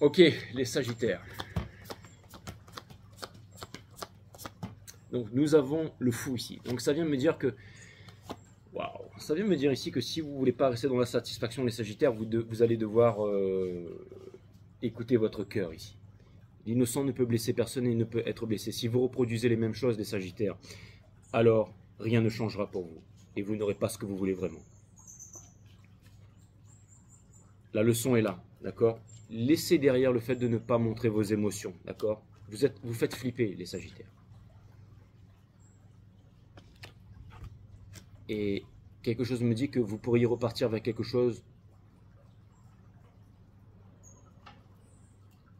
Ok, les Sagittaires. Donc nous avons le fou ici. Donc ça vient me dire que... Waouh. Ça vient me dire ici que si vous ne voulez pas rester dans la satisfaction, les Sagittaires, vous allez devoir écouter votre cœur ici. L'innocent ne peut blesser personne et ne peut être blessé. Si vous reproduisez les mêmes choses, les Sagittaires, alors rien ne changera pour vous. Et vous n'aurez pas ce que vous voulez vraiment. La leçon est là, d'accord? Laissez derrière le fait de ne pas montrer vos émotions, d'accord? Vous faites flipper les Sagittaires. Et quelque chose me dit que vous pourriez repartir vers quelque chose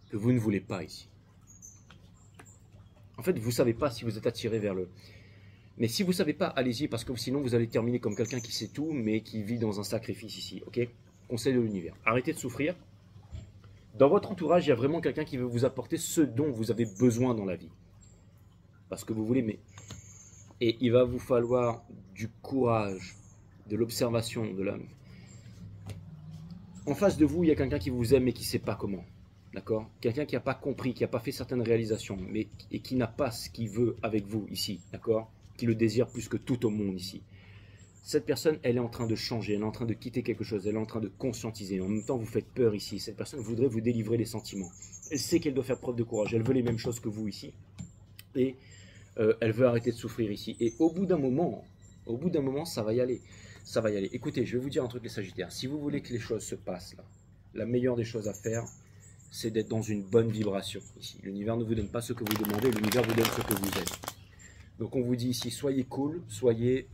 que vous ne voulez pas ici. En fait, vous ne savez pas si vous êtes attiré vers le... Mais si vous ne savez pas, allez-y, parce que sinon vous allez terminer comme quelqu'un qui sait tout, mais qui vit dans un sacrifice ici, ok? Conseil de l'univers. Arrêtez de souffrir. Dans votre entourage, il y a vraiment quelqu'un qui veut vous apporter ce dont vous avez besoin dans la vie. Parce que vous voulez, mais... Et il va vous falloir du courage, de l'observation, de l'âme. En face de vous, il y a quelqu'un qui vous aime et qui ne sait pas comment. D'accord? Quelqu'un qui n'a pas compris, qui n'a pas fait certaines réalisations, et qui n'a pas ce qu'il veut avec vous ici. D'accord? Qui le désire plus que tout au monde ici. Cette personne, elle est en train de changer, elle est en train de quitter quelque chose, elle est en train de conscientiser. En même temps, vous faites peur ici. Cette personne voudrait vous délivrer les sentiments. Elle sait qu'elle doit faire preuve de courage. Elle veut les mêmes choses que vous ici. Et elle veut arrêter de souffrir ici. Et au bout d'un moment, ça va y aller. Ça va y aller. Écoutez, je vais vous dire un truc, les Sagittaires. Si vous voulez que les choses se passent là, la meilleure des choses à faire, c'est d'être dans une bonne vibration ici. L'univers ne vous donne pas ce que vous demandez, l'univers vous donne ce que vous êtes. Donc on vous dit ici, soyez cool, soyez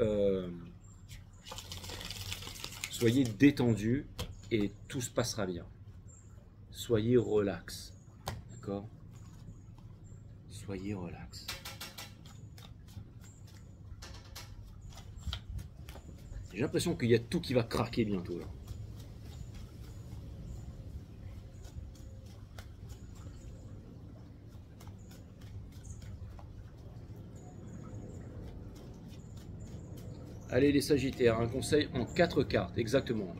détendu et tout se passera bien. Soyez relax. D'accord? Soyez relax. J'ai l'impression qu'il y a tout qui va craquer bientôt là. Allez les Sagittaires, un conseil en 4 cartes, exactement.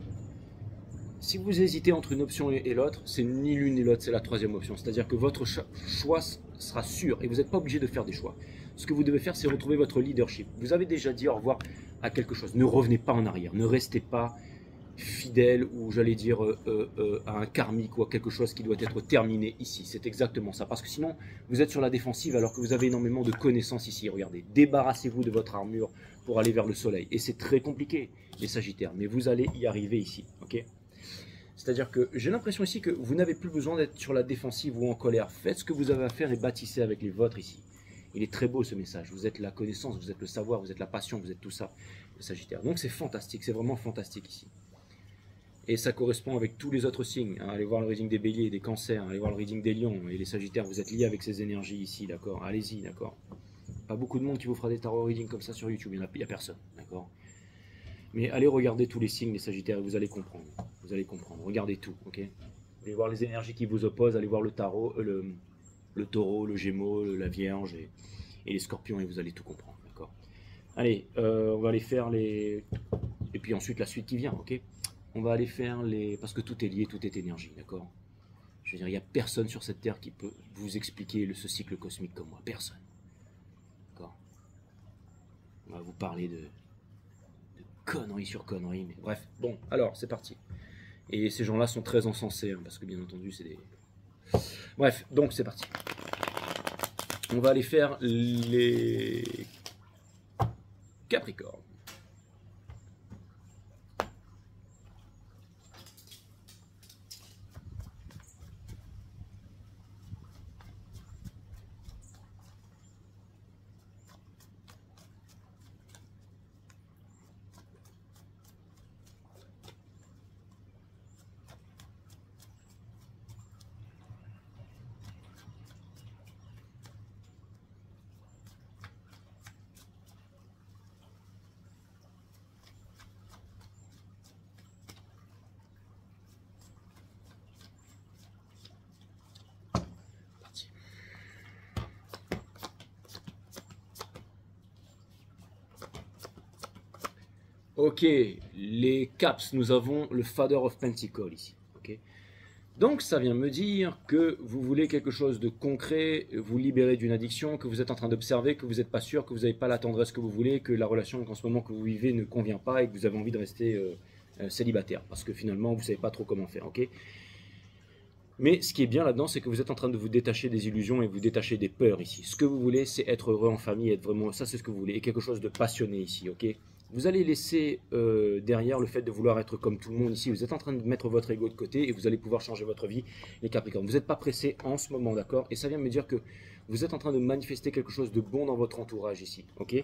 Si vous hésitez entre une option et l'autre, c'est ni l'une ni l'autre, c'est la troisième option. C'est-à-dire que votre choix sera sûr et vous n'êtes pas obligé de faire des choix. Ce que vous devez faire, c'est retrouver votre leadership. Vous avez déjà dit au revoir à quelque chose. Ne revenez pas en arrière, ne restez pas fidèle ou j'allais dire à un karmique ou à quelque chose qui doit être terminé ici. C'est exactement ça. Parce que sinon, vous êtes sur la défensive alors que vous avez énormément de connaissances ici. Regardez, débarrassez-vous de votre armure pour aller vers le soleil. Et c'est très compliqué, les Sagittaires, mais vous allez y arriver ici. Ok? C'est-à-dire que j'ai l'impression ici que vous n'avez plus besoin d'être sur la défensive ou en colère. Faites ce que vous avez à faire et bâtissez avec les vôtres ici. Il est très beau ce message. Vous êtes la connaissance, vous êtes le savoir, vous êtes la passion, vous êtes tout ça, les Sagittaires. Donc c'est fantastique, c'est vraiment fantastique ici. Et ça correspond avec tous les autres signes. Hein. Allez voir le reading des béliers, des cancers, allez voir le reading des lions. Et les Sagittaires, vous êtes liés avec ces énergies ici, d'accord? Allez-y, d'accord? Pas beaucoup de monde qui vous fera des tarot readings comme ça sur YouTube, il n'y a personne, d'accord? Mais allez regarder tous les signes des Sagittaires et vous allez comprendre. Vous allez comprendre. Regardez tout, ok? Allez voir les énergies qui vous opposent, allez voir le tarot, le taureau, le gémeau, la vierge et les scorpions et vous allez tout comprendre, d'accord? Allez, on va aller faire les... Et puis ensuite la suite qui vient, ok? On va aller faire les... Parce que tout est lié, tout est énergie, d'accord? Je veux dire, il n'y a personne sur cette terre qui peut vous expliquer ce cycle cosmique comme moi. Personne. D'accord? On va vous parler de conneries sur conneries, mais bref. Bon, alors, c'est parti. Et ces gens-là sont très encensés, hein, parce que bien entendu, c'est des... Bref, donc c'est parti. On va aller faire les Capricornes. Ok, les caps, nous avons le Father of Pentacles ici. Ok. Donc ça vient me dire que vous voulez quelque chose de concret, vous libérer d'une addiction, que vous êtes en train d'observer, que vous n'êtes pas sûr, que vous n'avez pas la tendresse que vous voulez, que la relation en ce moment que vous vivez ne convient pas et que vous avez envie de rester célibataire. Parce que finalement, vous ne savez pas trop comment faire. Ok. Mais ce qui est bien là-dedans, c'est que vous êtes en train de vous détacher des illusions et vous détacher des peurs ici. Ce que vous voulez, c'est être heureux en famille, être vraiment, ça c'est ce que vous voulez, et quelque chose de passionné ici, ok? Vous allez laisser derrière le fait de vouloir être comme tout le monde ici. Vous êtes en train de mettre votre ego de côté et vous allez pouvoir changer votre vie, les Capricornes. Vous n'êtes pas pressé en ce moment, d'accord? Et ça vient me dire que vous êtes en train de manifester quelque chose de bon dans votre entourage ici, ok?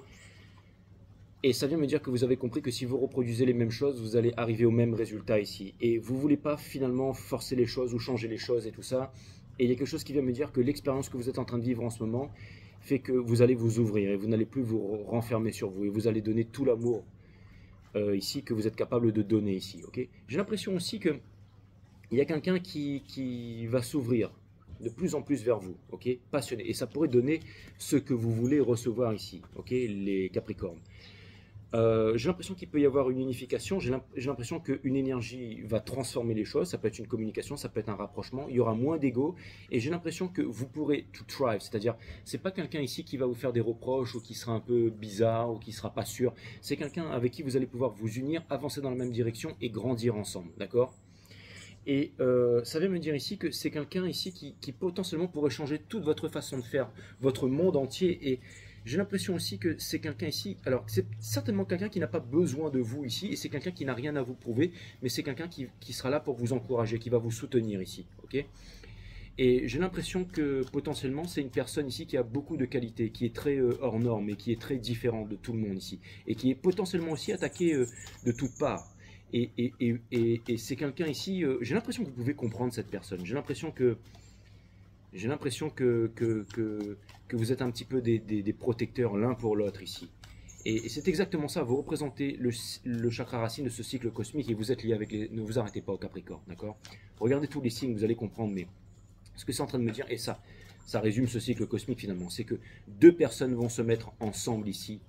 Et ça vient me dire que vous avez compris que si vous reproduisez les mêmes choses, vous allez arriver au même résultat ici. Et vous ne voulez pas finalement forcer les choses ou changer les choses et tout ça. Et il y a quelque chose qui vient me dire que l'expérience que vous êtes en train de vivre en ce moment fait que vous allez vous ouvrir et vous n'allez plus vous renfermer sur vous. Et vous allez donner tout l'amour ici que vous êtes capable de donner ici. Okay. J'ai l'impression aussi qu'il y a quelqu'un qui va s'ouvrir de plus en plus vers vous, ok, passionné. Et ça pourrait donner ce que vous voulez recevoir ici, ok, les Capricornes. J'ai l'impression qu'il peut y avoir une unification, j'ai l'impression qu'une énergie va transformer les choses, ça peut être une communication, ça peut être un rapprochement, il y aura moins d'ego, et j'ai l'impression que vous pourrez to thrive, c'est-à-dire, c'est pas quelqu'un ici qui va vous faire des reproches, ou qui sera un peu bizarre, ou qui sera pas sûr, c'est quelqu'un avec qui vous allez pouvoir vous unir, avancer dans la même direction, et grandir ensemble, d'accord? Et ça vient me dire ici que c'est quelqu'un ici qui potentiellement pourrait changer toute votre façon de faire, votre monde entier, et j'ai l'impression aussi que c'est quelqu'un ici, alors c'est certainement quelqu'un qui n'a pas besoin de vous ici, et c'est quelqu'un qui n'a rien à vous prouver, mais c'est quelqu'un qui sera là pour vous encourager, qui va vous soutenir ici, ok? Et j'ai l'impression que potentiellement c'est une personne ici qui a beaucoup de qualités, qui est très hors norme, et qui est très différente de tout le monde ici, et qui est potentiellement aussi attaqué de toutes parts. Et c'est quelqu'un ici, j'ai l'impression que vous pouvez comprendre cette personne, j'ai l'impression que que vous êtes un petit peu des protecteurs l'un pour l'autre ici. Et c'est exactement ça, vous représentez le chakra racine de ce cycle cosmique et vous êtes lié avec les... Ne vous arrêtez pas au Capricorne, d'accord? Regardez tous les signes, vous allez comprendre, mais ce que c'est en train de me dire, et ça résume ce cycle cosmique finalement, c'est que deux personnes vont se mettre ensemble ici,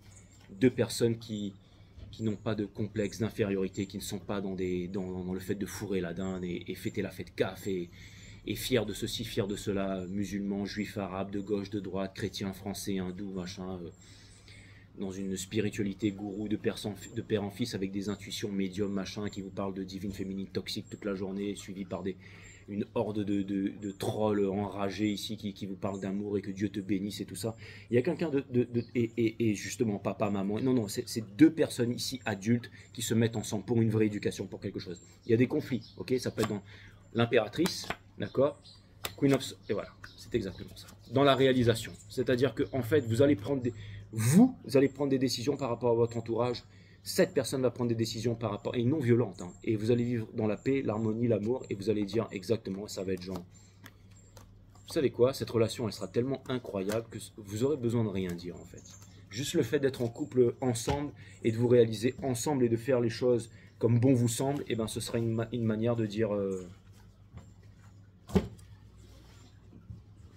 deux personnes qui n'ont pas de complexe d'infériorité, qui ne sont pas dans le fait de fourrer la dinde et fêter la fête CAF et fiers de ceci, fiers de cela, musulmans, juifs, arabes, de gauche, de droite, chrétiens, français, hindous, machin, dans une spiritualité gourou de père en fils avec des intuitions médiums, machin, qui vous parlent de divine féminine toxique toute la journée, suivi par une horde de trolls enragés ici qui vous parlent d'amour et que Dieu te bénisse et tout ça. Il y a quelqu'un et justement papa, maman, non, c'est deux personnes ici adultes qui se mettent ensemble pour une vraie éducation, pour quelque chose. Il y a des conflits, ok, ça peut être dans l'impératrice, d'accord, Queen of... Et voilà, c'est exactement ça. Dans la réalisation, c'est-à-dire que en fait, vous allez prendre des décisions par rapport à votre entourage. Cette personne va prendre des décisions par rapport, et non violentes, hein, et vous allez vivre dans la paix, l'harmonie, l'amour, et vous allez dire exactement, ça va être genre, vous savez quoi, cette relation, elle sera tellement incroyable que vous aurez besoin de rien dire en fait. Juste le fait d'être en couple ensemble et de vous réaliser ensemble et de faire les choses comme bon vous semble, et ben ce sera une manière de dire,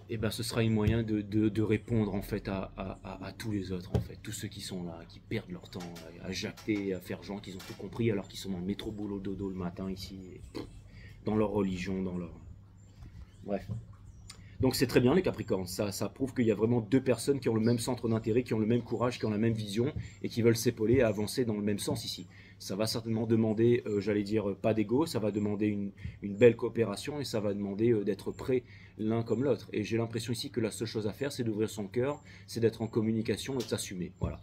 et ben ce sera un moyen de répondre en fait à tous les autres en fait, tous ceux qui sont là, qui perdent leur temps à jacter, à faire genre qu'ils ont tout compris alors qu'ils sont dans le métro boulot dodo le matin ici, dans leur religion, dans leur... Bref. Donc c'est très bien les Capricornes, ça prouve qu'il y a vraiment deux personnes qui ont le même centre d'intérêt, qui ont le même courage, qui ont la même vision et qui veulent s'épauler et avancer dans le même sens ici. Ça va certainement demander, j'allais dire, pas d'ego, ça va demander une belle coopération et ça va demander d'être prêts l'un comme l'autre. Et j'ai l'impression ici que la seule chose à faire, c'est d'ouvrir son cœur, c'est d'être en communication et de s'assumer. Voilà.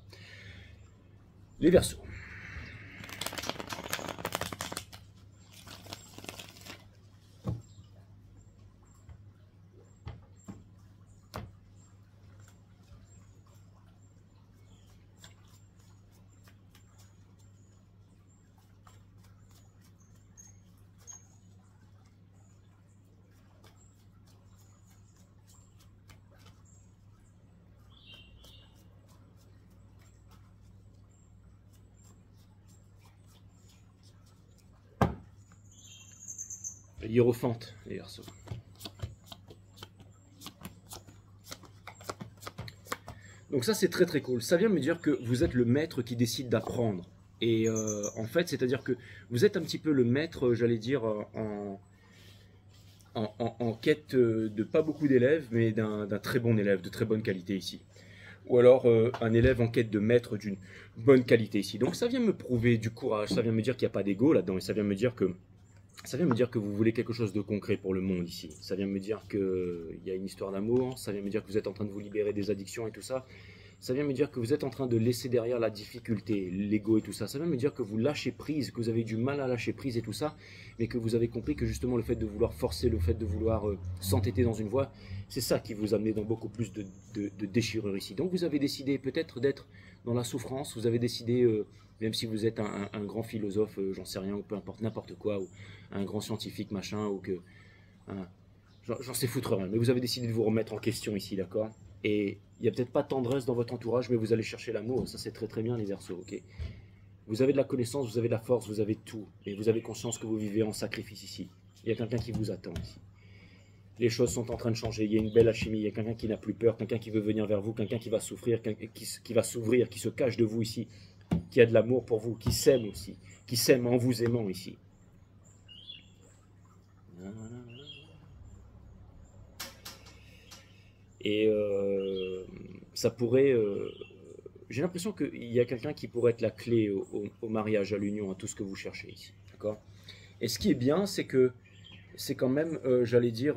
Les Verseaux. Hiérophante, les Verseaux. Donc ça c'est très très cool. Ça vient me dire que vous êtes le maître qui décide d'apprendre Et en fait, c'est-à-dire que vous êtes un petit peu le maître, j'allais dire, en quête de pas beaucoup d'élèves, mais d'un très bon élève, de très bonne qualité ici. Ou alors un élève en quête de maître d'une bonne qualité ici. Donc ça vient me prouver du courage, ça vient me dire qu'il n'y a pas d'ego là-dedans, et ça vient me dire que vous voulez quelque chose de concret pour le monde ici. Ça vient me dire qu'il y a une histoire d'amour, ça vient me dire que vous êtes en train de vous libérer des addictions et tout ça. Ça vient me dire que vous êtes en train de laisser derrière la difficulté, l'ego et tout ça. Ça vient me dire que vous lâchez prise, que vous avez du mal à lâcher prise et tout ça, mais que vous avez compris que justement le fait de vouloir forcer, le fait de vouloir s'entêter dans une voie, c'est ça qui vous amenait dans beaucoup plus de déchirure ici. Donc vous avez décidé peut-être d'être dans la souffrance, vous avez décidé, même si vous êtes un grand philosophe, j'en sais rien, ou peu importe, n'importe quoi, ou un grand scientifique, machin, ou que... hein, j'en sais foutre rien, mais vous avez décidé de vous remettre en question ici, d'accord? Et il n'y a peut-être pas de tendresse dans votre entourage, mais vous allez chercher l'amour. Ça, c'est très très bien, les Verseaux, ok? Vous avez de la connaissance, vous avez de la force, vous avez tout. Et vous avez conscience que vous vivez en sacrifice ici. Il y a quelqu'un qui vous attend ici. Les choses sont en train de changer. Il y a une belle alchimie. Il y a quelqu'un qui n'a plus peur, quelqu'un qui veut venir vers vous, quelqu'un qui va souffrir, qui va s'ouvrir, qui se cache de vous ici, qui a de l'amour pour vous, qui s'aime aussi, qui s'aime en vous aimant ici. Et ça pourrait... j'ai l'impression qu'il y a quelqu'un qui pourrait être la clé au mariage, à l'union, à tout ce que vous cherchez ici. D'accord? Et ce qui est bien, c'est que c'est quand même, j'allais dire...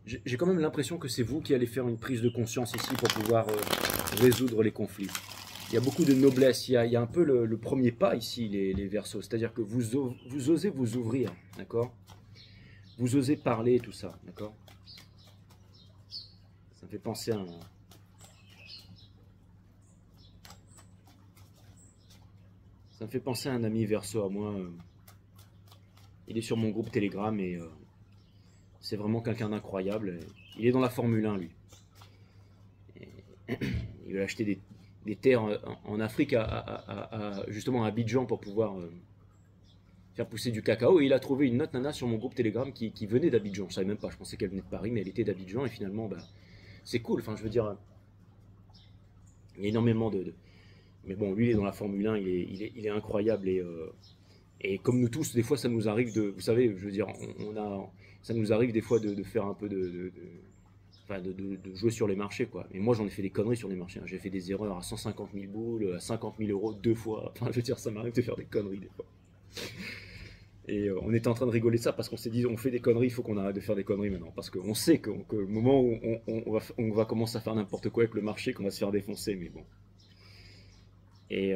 j'ai quand même l'impression que c'est vous qui allez faire une prise de conscience ici pour pouvoir résoudre les conflits. Il y a beaucoup de noblesse, il y a un peu le premier pas ici, les Verseaux. C'est-à-dire que vous osez vous ouvrir, d'accord? Vous osez parler, tout ça, d'accord? Ça me fait penser à un... Ça me fait penser à un ami Verseau à moi. Il est sur mon groupe Telegram et c'est vraiment quelqu'un d'incroyable. Il est dans la Formule 1, lui. Et il veut acheter des terres en Afrique, justement à Abidjan, pour pouvoir faire pousser du cacao. Et il a trouvé une autre nana sur mon groupe Telegram qui venait d'Abidjan. Je savais même pas, je pensais qu'elle venait de Paris, mais elle était d'Abidjan. Et finalement, bah, c'est cool. Enfin, je veux dire, il y a énormément de... Mais bon, lui, il est dans la Formule 1, il est incroyable. Et comme nous tous, des fois, ça nous arrive de... Vous savez, je veux dire, ça nous arrive des fois de faire un peu enfin, de jouer sur les marchés, quoi. Et moi, j'en ai fait des conneries sur les marchés. Hein. J'ai fait des erreurs à 150 000 boules, à 50 000 euros 2 fois. Enfin, je veux dire, ça m'arrive de faire des conneries, des fois. Et on était en train de rigoler de ça parce qu'on s'est dit, on fait des conneries, il faut qu'on arrête de faire des conneries maintenant. Parce qu'on sait que le moment où on va commencer à faire n'importe quoi avec le marché, qu'on va se faire défoncer, mais bon. Et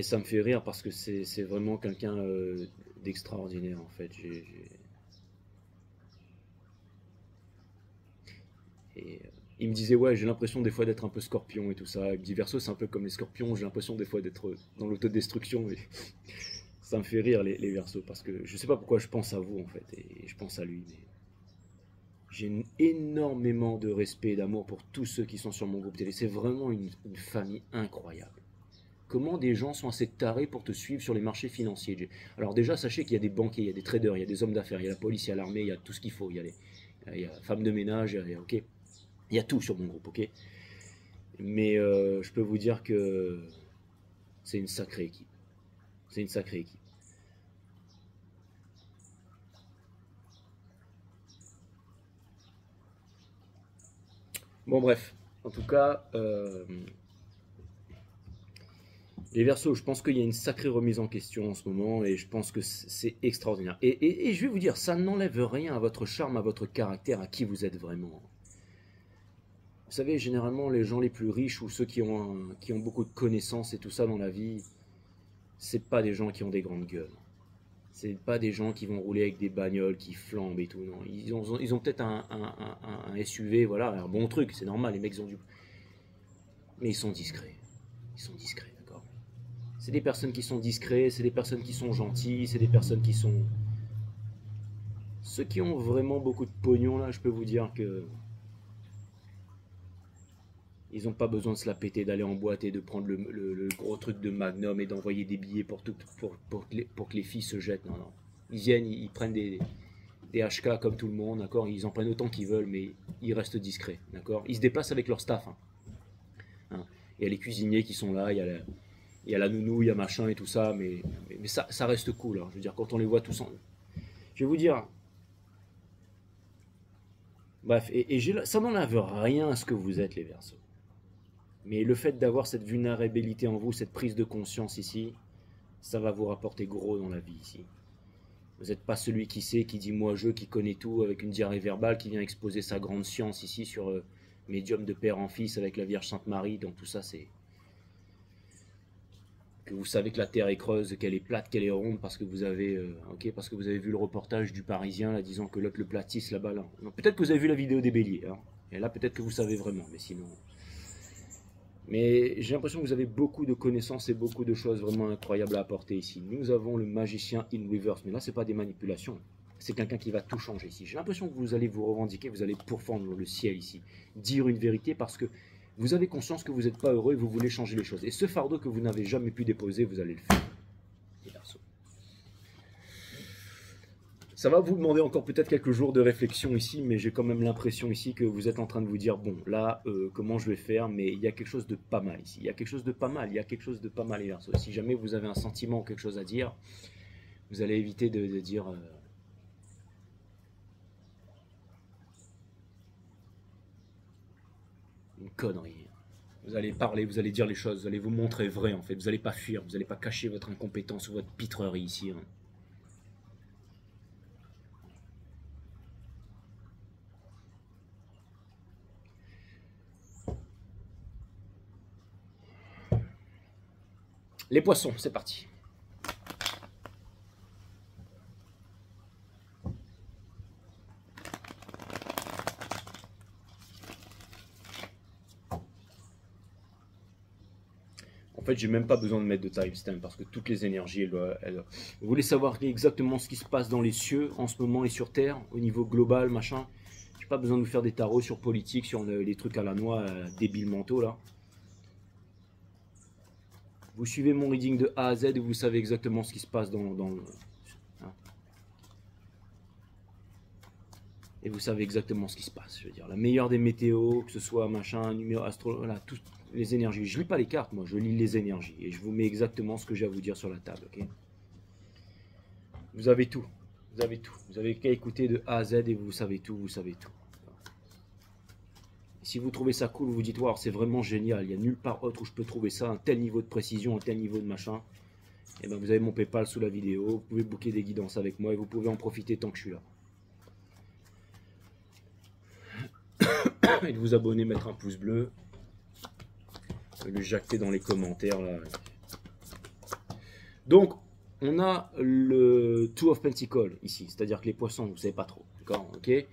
ça me fait rire parce que c'est vraiment quelqu'un d'extraordinaire en fait. Il me disait ouais, j'ai l'impression des fois d'être un peu scorpion et tout ça. Il me dit Verseau, c'est un peu comme les scorpions, j'ai l'impression des fois d'être dans l'autodestruction. Et ça me fait rire les Verseaux parce que je sais pas pourquoi je pense à vous en fait et je pense à lui. Mais j'ai énormément de respect et d'amour pour tous ceux qui sont sur mon groupe télé. C'est vraiment une famille incroyable. Comment des gens sont assez tarés pour te suivre sur les marchés financiers? Alors déjà, sachez qu'il y a des banquiers, il y a des traders, il y a des hommes d'affaires, il y a la police, il y a l'armée, il y a tout ce qu'il faut. Il y a femmes de ménage, ok. Il y a tout sur mon groupe, ok. Mais je peux vous dire que c'est une sacrée équipe. C'est une sacrée équipe. Bon bref, en tout cas... les Verseaux, je pense qu'il y a une sacrée remise en question en ce moment et je pense que c'est extraordinaire. Et je vais vous dire, ça n'enlève rien à votre charme, à votre caractère, à qui vous êtes vraiment. Vous savez, généralement, les gens les plus riches ou ceux qui ont beaucoup de connaissances et tout ça dans la vie, c'est pas des gens qui ont des grandes gueules. C'est pas des gens qui vont rouler avec des bagnoles qui flambent et tout. Non. Ils ont peut-être un SUV, voilà, un bon truc, c'est normal, les mecs ont du... Mais ils sont discrets. Ils sont discrets. C'est des personnes qui sont discrètes, c'est des personnes qui sont gentilles, c'est des personnes qui sont... Ceux qui ont vraiment beaucoup de pognon, là, je peux vous dire que... Ils n'ont pas besoin de se la péter, d'aller en boîte et de prendre le gros truc de Magnum et d'envoyer des billets pour que les filles se jettent. Non, non. Ils viennent, ils prennent des HK comme tout le monde, d'accord? Ils en prennent autant qu'ils veulent, mais ils restent discrets, d'accord? Ils se déplacent avec leur staff, hein. Il y a les cuisiniers qui sont là, il y a la nounou, il y a machin et tout ça, mais ça reste cool. Hein. Je veux dire, quand on les voit tous en... Je vais vous dire... Bref, ça n'enlève rien à ce que vous êtes, les Verseaux. Mais le fait d'avoir cette vulnérabilité en vous, cette prise de conscience ici, ça va vous rapporter gros dans la vie ici. Vous n'êtes pas celui qui sait, qui dit moi je, qui connaît tout avec une diarrhée verbale, qui vient exposer sa grande science ici sur médium de père en fils avec la Vierge Sainte Marie. Donc tout ça c'est... Que vous savez que la Terre est creuse, qu'elle est plate, qu'elle est ronde parce que vous avez parce que vous avez vu le reportage du Parisien là, disant que l'autre le platisse là-bas. Là. Peut-être que vous avez vu la vidéo des béliers. Hein. Et là peut-être que vous savez vraiment, mais sinon... Mais j'ai l'impression que vous avez beaucoup de connaissances et beaucoup de choses vraiment incroyables à apporter ici. Nous avons le magicien in reverse, mais là, ce n'est pas des manipulations. C'est quelqu'un qui va tout changer ici. J'ai l'impression que vous allez vous revendiquer, vous allez pourfendre le ciel ici. Dire une vérité parce que vous avez conscience que vous n'êtes pas heureux et vous voulez changer les choses. Et ce fardeau que vous n'avez jamais pu déposer, vous allez le faire. Les Verseaux. Ça va vous demander encore peut-être quelques jours de réflexion ici, mais j'ai quand même l'impression ici que vous êtes en train de vous dire, bon, là, comment je vais faire, mais il y a quelque chose de pas mal ici. Il y a quelque chose de pas mal, il y a quelque chose de pas mal, les Verseaux. Si jamais vous avez un sentiment ou quelque chose à dire, vous allez éviter de dire... une connerie. Vous allez parler, vous allez dire les choses, vous allez vous montrer vrai, en fait. Vous n'allez pas fuir, vous n'allez pas cacher votre incompétence ou votre pitrerie ici, hein. Les poissons, c'est parti. En fait, j'ai même pas besoin de mettre de timestamp parce que toutes les énergies, vous voulez savoir exactement ce qui se passe dans les cieux en ce moment et sur Terre, au niveau global, machin. J'ai pas besoin de vous faire des tarots sur politique, sur les trucs à la noix, débiles mentaux là. Vous suivez mon reading de A à Z et vous savez exactement ce qui se passe dans le... Hein. Et vous savez exactement ce qui se passe. Je veux dire, la meilleure des météos, que ce soit machin, numéro astro, voilà, toutes les énergies. Je lis pas les cartes, moi, je lis les énergies. Et je vous mets exactement ce que j'ai à vous dire sur la table, ok? Vous avez tout. Vous avez tout. Vous avez qu'à écouter de A à Z et vous savez tout, vous savez tout. Si vous trouvez ça cool, vous vous dites, wow, c'est vraiment génial, il n'y a nulle part autre où je peux trouver ça, un tel niveau de précision, un tel niveau de machin, et ben vous avez mon PayPal sous la vidéo, vous pouvez booker des guidances avec moi et vous pouvez en profiter tant que je suis là. Et de vous abonner, mettre un pouce bleu, le jacter dans les commentaires. Là. Donc, on a le Two of Pentacles ici, c'est-à-dire que les poissons, vous ne savez pas trop, d'accord, ok?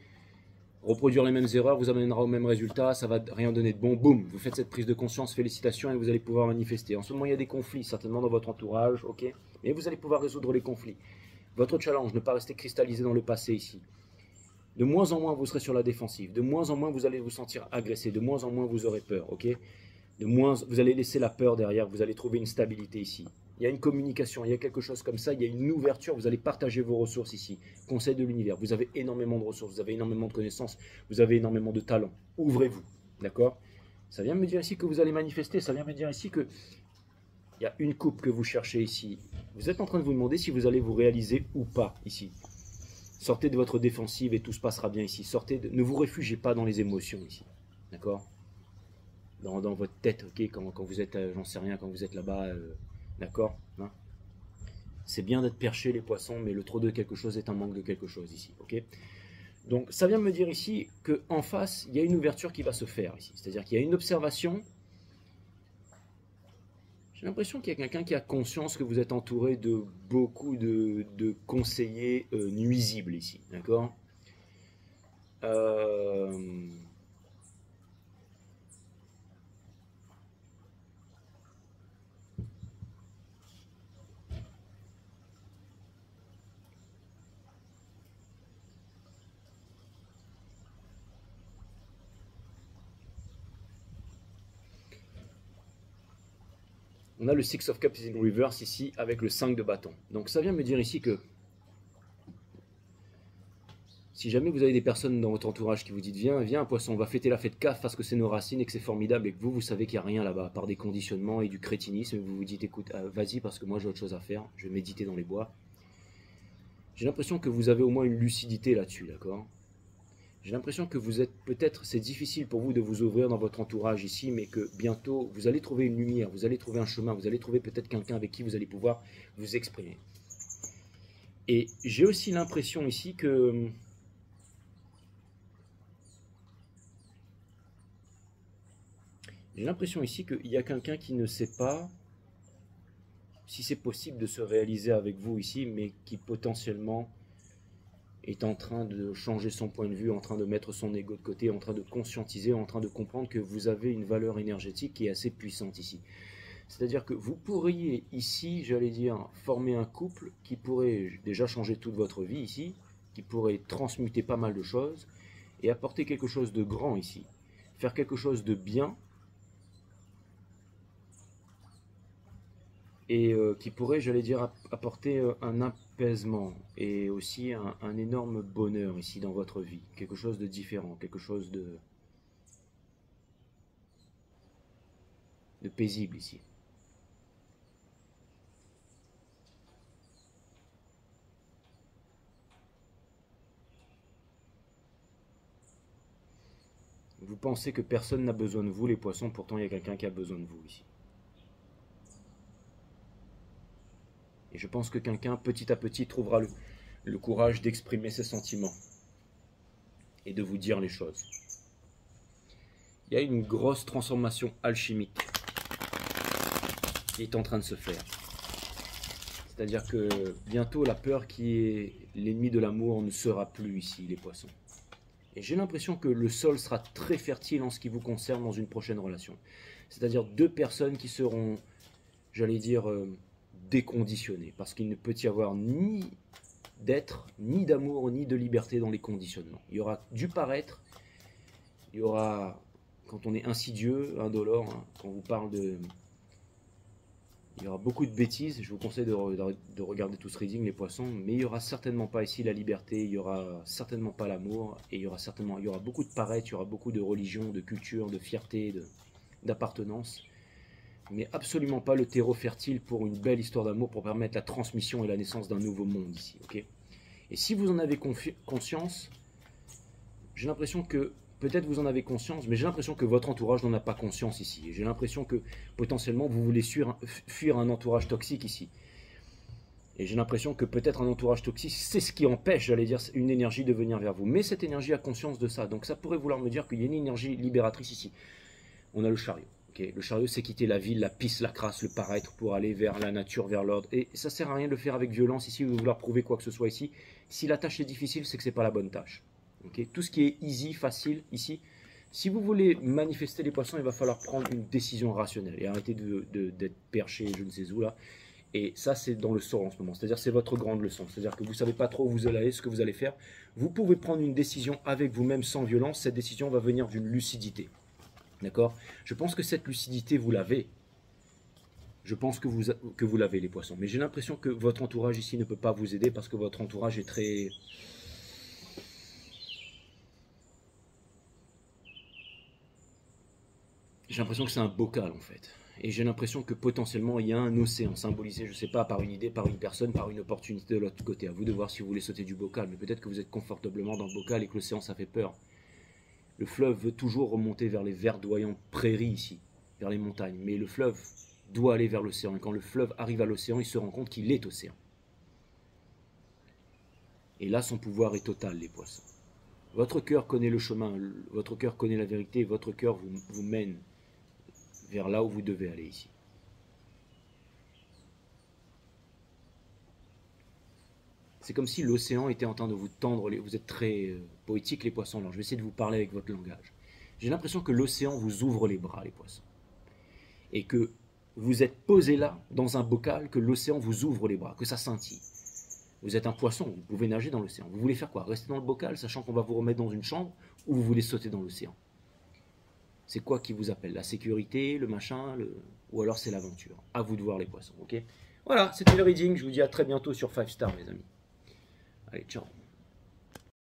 Reproduire les mêmes erreurs vous amènera au même résultat, ça va rien donner de bon, boum, vous faites cette prise de conscience, félicitations et vous allez pouvoir manifester. En ce moment il y a des conflits certainement dans votre entourage, ok, mais vous allez pouvoir résoudre les conflits. Votre challenge, ne pas rester cristallisé dans le passé ici. De moins en moins vous serez sur la défensive, de moins en moins vous allez vous sentir agressé, de moins en moins vous aurez peur, ok, de moins vous allez laisser la peur derrière, vous allez trouver une stabilité ici. Il y a une communication, il y a quelque chose comme ça, il y a une ouverture, vous allez partager vos ressources ici. Conseil de l'univers, vous avez énormément de ressources, vous avez énormément de connaissances, vous avez énormément de talents. Ouvrez-vous, d'accord? Ça vient me dire ici que vous allez manifester, ça vient me dire ici que il y a une coupe que vous cherchez ici. Vous êtes en train de vous demander si vous allez vous réaliser ou pas ici. Sortez de votre défensive et tout se passera bien ici. Ne vous réfugiez pas dans les émotions ici, d'accord? Dans votre tête, ok, quand vous êtes, j'en sais rien, quand vous êtes là-bas... D'accord, hein? C'est bien d'être perché les poissons, mais le trop de quelque chose est un manque de quelque chose ici, ok? Donc ça vient me dire ici qu'en face, il y a une ouverture qui va se faire ici. C'est-à-dire qu'il y a une observation. J'ai l'impression qu'il y a quelqu'un qui a conscience que vous êtes entouré de beaucoup de conseillers nuisibles ici, d'accord? On a le Six of Cups in reverse ici avec le 5 de bâton. Donc ça vient me dire ici que Si jamais vous avez des personnes dans votre entourage qui vous disent viens, viens poisson, on va fêter la fête CAF parce que c'est nos racines et que c'est formidable et que vous savez qu'il n'y a rien là-bas, à part des conditionnements et du crétinisme, et vous vous dites écoute, vas-y parce que moi j'ai autre chose à faire, je vais méditer dans les bois. J'ai l'impression que vous avez au moins une lucidité là-dessus, d'accord? J'ai l'impression que vous êtes peut-être, c'est difficile pour vous de vous ouvrir dans votre entourage ici, mais que bientôt vous allez trouver une lumière, vous allez trouver un chemin, vous allez trouver peut-être quelqu'un avec qui vous allez pouvoir vous exprimer. Et j'ai aussi l'impression ici que qu'il y a quelqu'un qui ne sait pas si c'est possible de se réaliser avec vous ici, mais qui potentiellement est en train de changer son point de vue, en train de mettre son ego de côté, en train de conscientiser, en train de comprendre que vous avez une valeur énergétique qui est assez puissante ici. C'est-à-dire que vous pourriez ici, j'allais dire, former un couple qui pourrait déjà changer toute votre vie ici, qui pourrait transmuter pas mal de choses et apporter quelque chose de grand ici, faire quelque chose de bien et qui pourrait, j'allais dire, apporter un apaisement et aussi un énorme bonheur ici dans votre vie, quelque chose de différent, quelque chose de paisible ici. Vous pensez que personne n'a besoin de vous, les poissons, pourtant il y a quelqu'un qui a besoin de vous ici. Et je pense que quelqu'un, petit à petit, trouvera le courage d'exprimer ses sentiments et de vous dire les choses. Il y a une grosse transformation alchimique qui est en train de se faire. C'est-à-dire que bientôt, la peur qui est l'ennemi de l'amour ne sera plus ici, les poissons. Et j'ai l'impression que le sol sera très fertile en ce qui vous concerne dans une prochaine relation. C'est-à-dire deux personnes qui seront, j'allais dire, déconditionnées. Parce qu'il ne peut y avoir ni d'être, ni d'amour, ni de liberté dans les conditionnements. Il y aura du paraître, il y aura, quand on est insidieux, indolore, hein, quand on vous parle de... Il y aura beaucoup de bêtises, je vous conseille de regarder tout ce reading, les poissons, mais il n'y aura certainement pas ici la liberté, il n'y aura certainement pas l'amour, et il y aura beaucoup de paraître, il y aura beaucoup de religion, de culture, de fierté, d'appartenance, mais absolument pas le terreau fertile pour une belle histoire d'amour, pour permettre la transmission et la naissance d'un nouveau monde ici. Okay, et si vous en avez conscience, j'ai l'impression que peut-être vous en avez conscience, mais j'ai l'impression que votre entourage n'en a pas conscience ici. J'ai l'impression que potentiellement vous voulez fuir un entourage toxique ici. Et j'ai l'impression que peut-être un entourage toxique, c'est ce qui empêche, j'allais dire, une énergie de venir vers vous. Mais cette énergie a conscience de ça. Donc ça pourrait vouloir me dire qu'il y a une énergie libératrice ici. On a le chariot. Okay, le chariot, c'est quitter la ville, la pisse, la crasse, le paraître pour aller vers la nature, vers l'ordre. Et ça sert à rien de le faire avec violence ici ou de vouloir prouver quoi que ce soit ici. Si la tâche est difficile, c'est que ce n'est pas la bonne tâche. Okay, tout ce qui est easy, facile, ici, si vous voulez manifester les poissons, il va falloir prendre une décision rationnelle et arrêter d'être perché, je ne sais où là. Et ça, c'est dans le sort en ce moment. C'est-à-dire, c'est votre grande leçon. C'est-à-dire que vous ne savez pas trop où vous allez aller, ce que vous allez faire. Vous pouvez prendre une décision avec vous-même sans violence. Cette décision va venir d'une lucidité. D'accord? Je pense que cette lucidité, vous l'avez. Je pense que vous l'avez, les poissons. Mais j'ai l'impression que votre entourage ici ne peut pas vous aider parce que votre entourage est très... J'ai l'impression que c'est un bocal en fait. Et j'ai l'impression que potentiellement il y a un océan symbolisé, je ne sais pas, par une idée, par une personne, par une opportunité de l'autre côté. À vous de voir si vous voulez sauter du bocal. Mais peut-être que vous êtes confortablement dans le bocal et que l'océan ça fait peur. Le fleuve veut toujours remonter vers les verdoyantes prairies ici, vers les montagnes. Mais le fleuve doit aller vers l'océan. Et quand le fleuve arrive à l'océan, il se rend compte qu'il est océan. Et là, son pouvoir est total, les poissons. Votre cœur connaît le chemin, votre cœur connaît la vérité, votre cœur vous mène vers là où vous devez aller ici. C'est comme si l'océan était en train de vous tendre, vous êtes très poétique les poissons, alors je vais essayer de vous parler avec votre langage. J'ai l'impression que l'océan vous ouvre les bras les poissons. Et que vous êtes posé là, dans un bocal, que l'océan vous ouvre les bras, que ça scintille. Vous êtes un poisson, vous pouvez nager dans l'océan. Vous voulez faire quoi? Rester dans le bocal, sachant qu'on va vous remettre dans une chambre, ou vous voulez sauter dans l'océan? C'est quoi qui vous appelle? La sécurité, le machin, ou alors c'est l'aventure? À vous de voir les poissons, ok? Voilà, c'était le reading. Je vous dis à très bientôt sur 5 Stars, mes amis. Allez, ciao.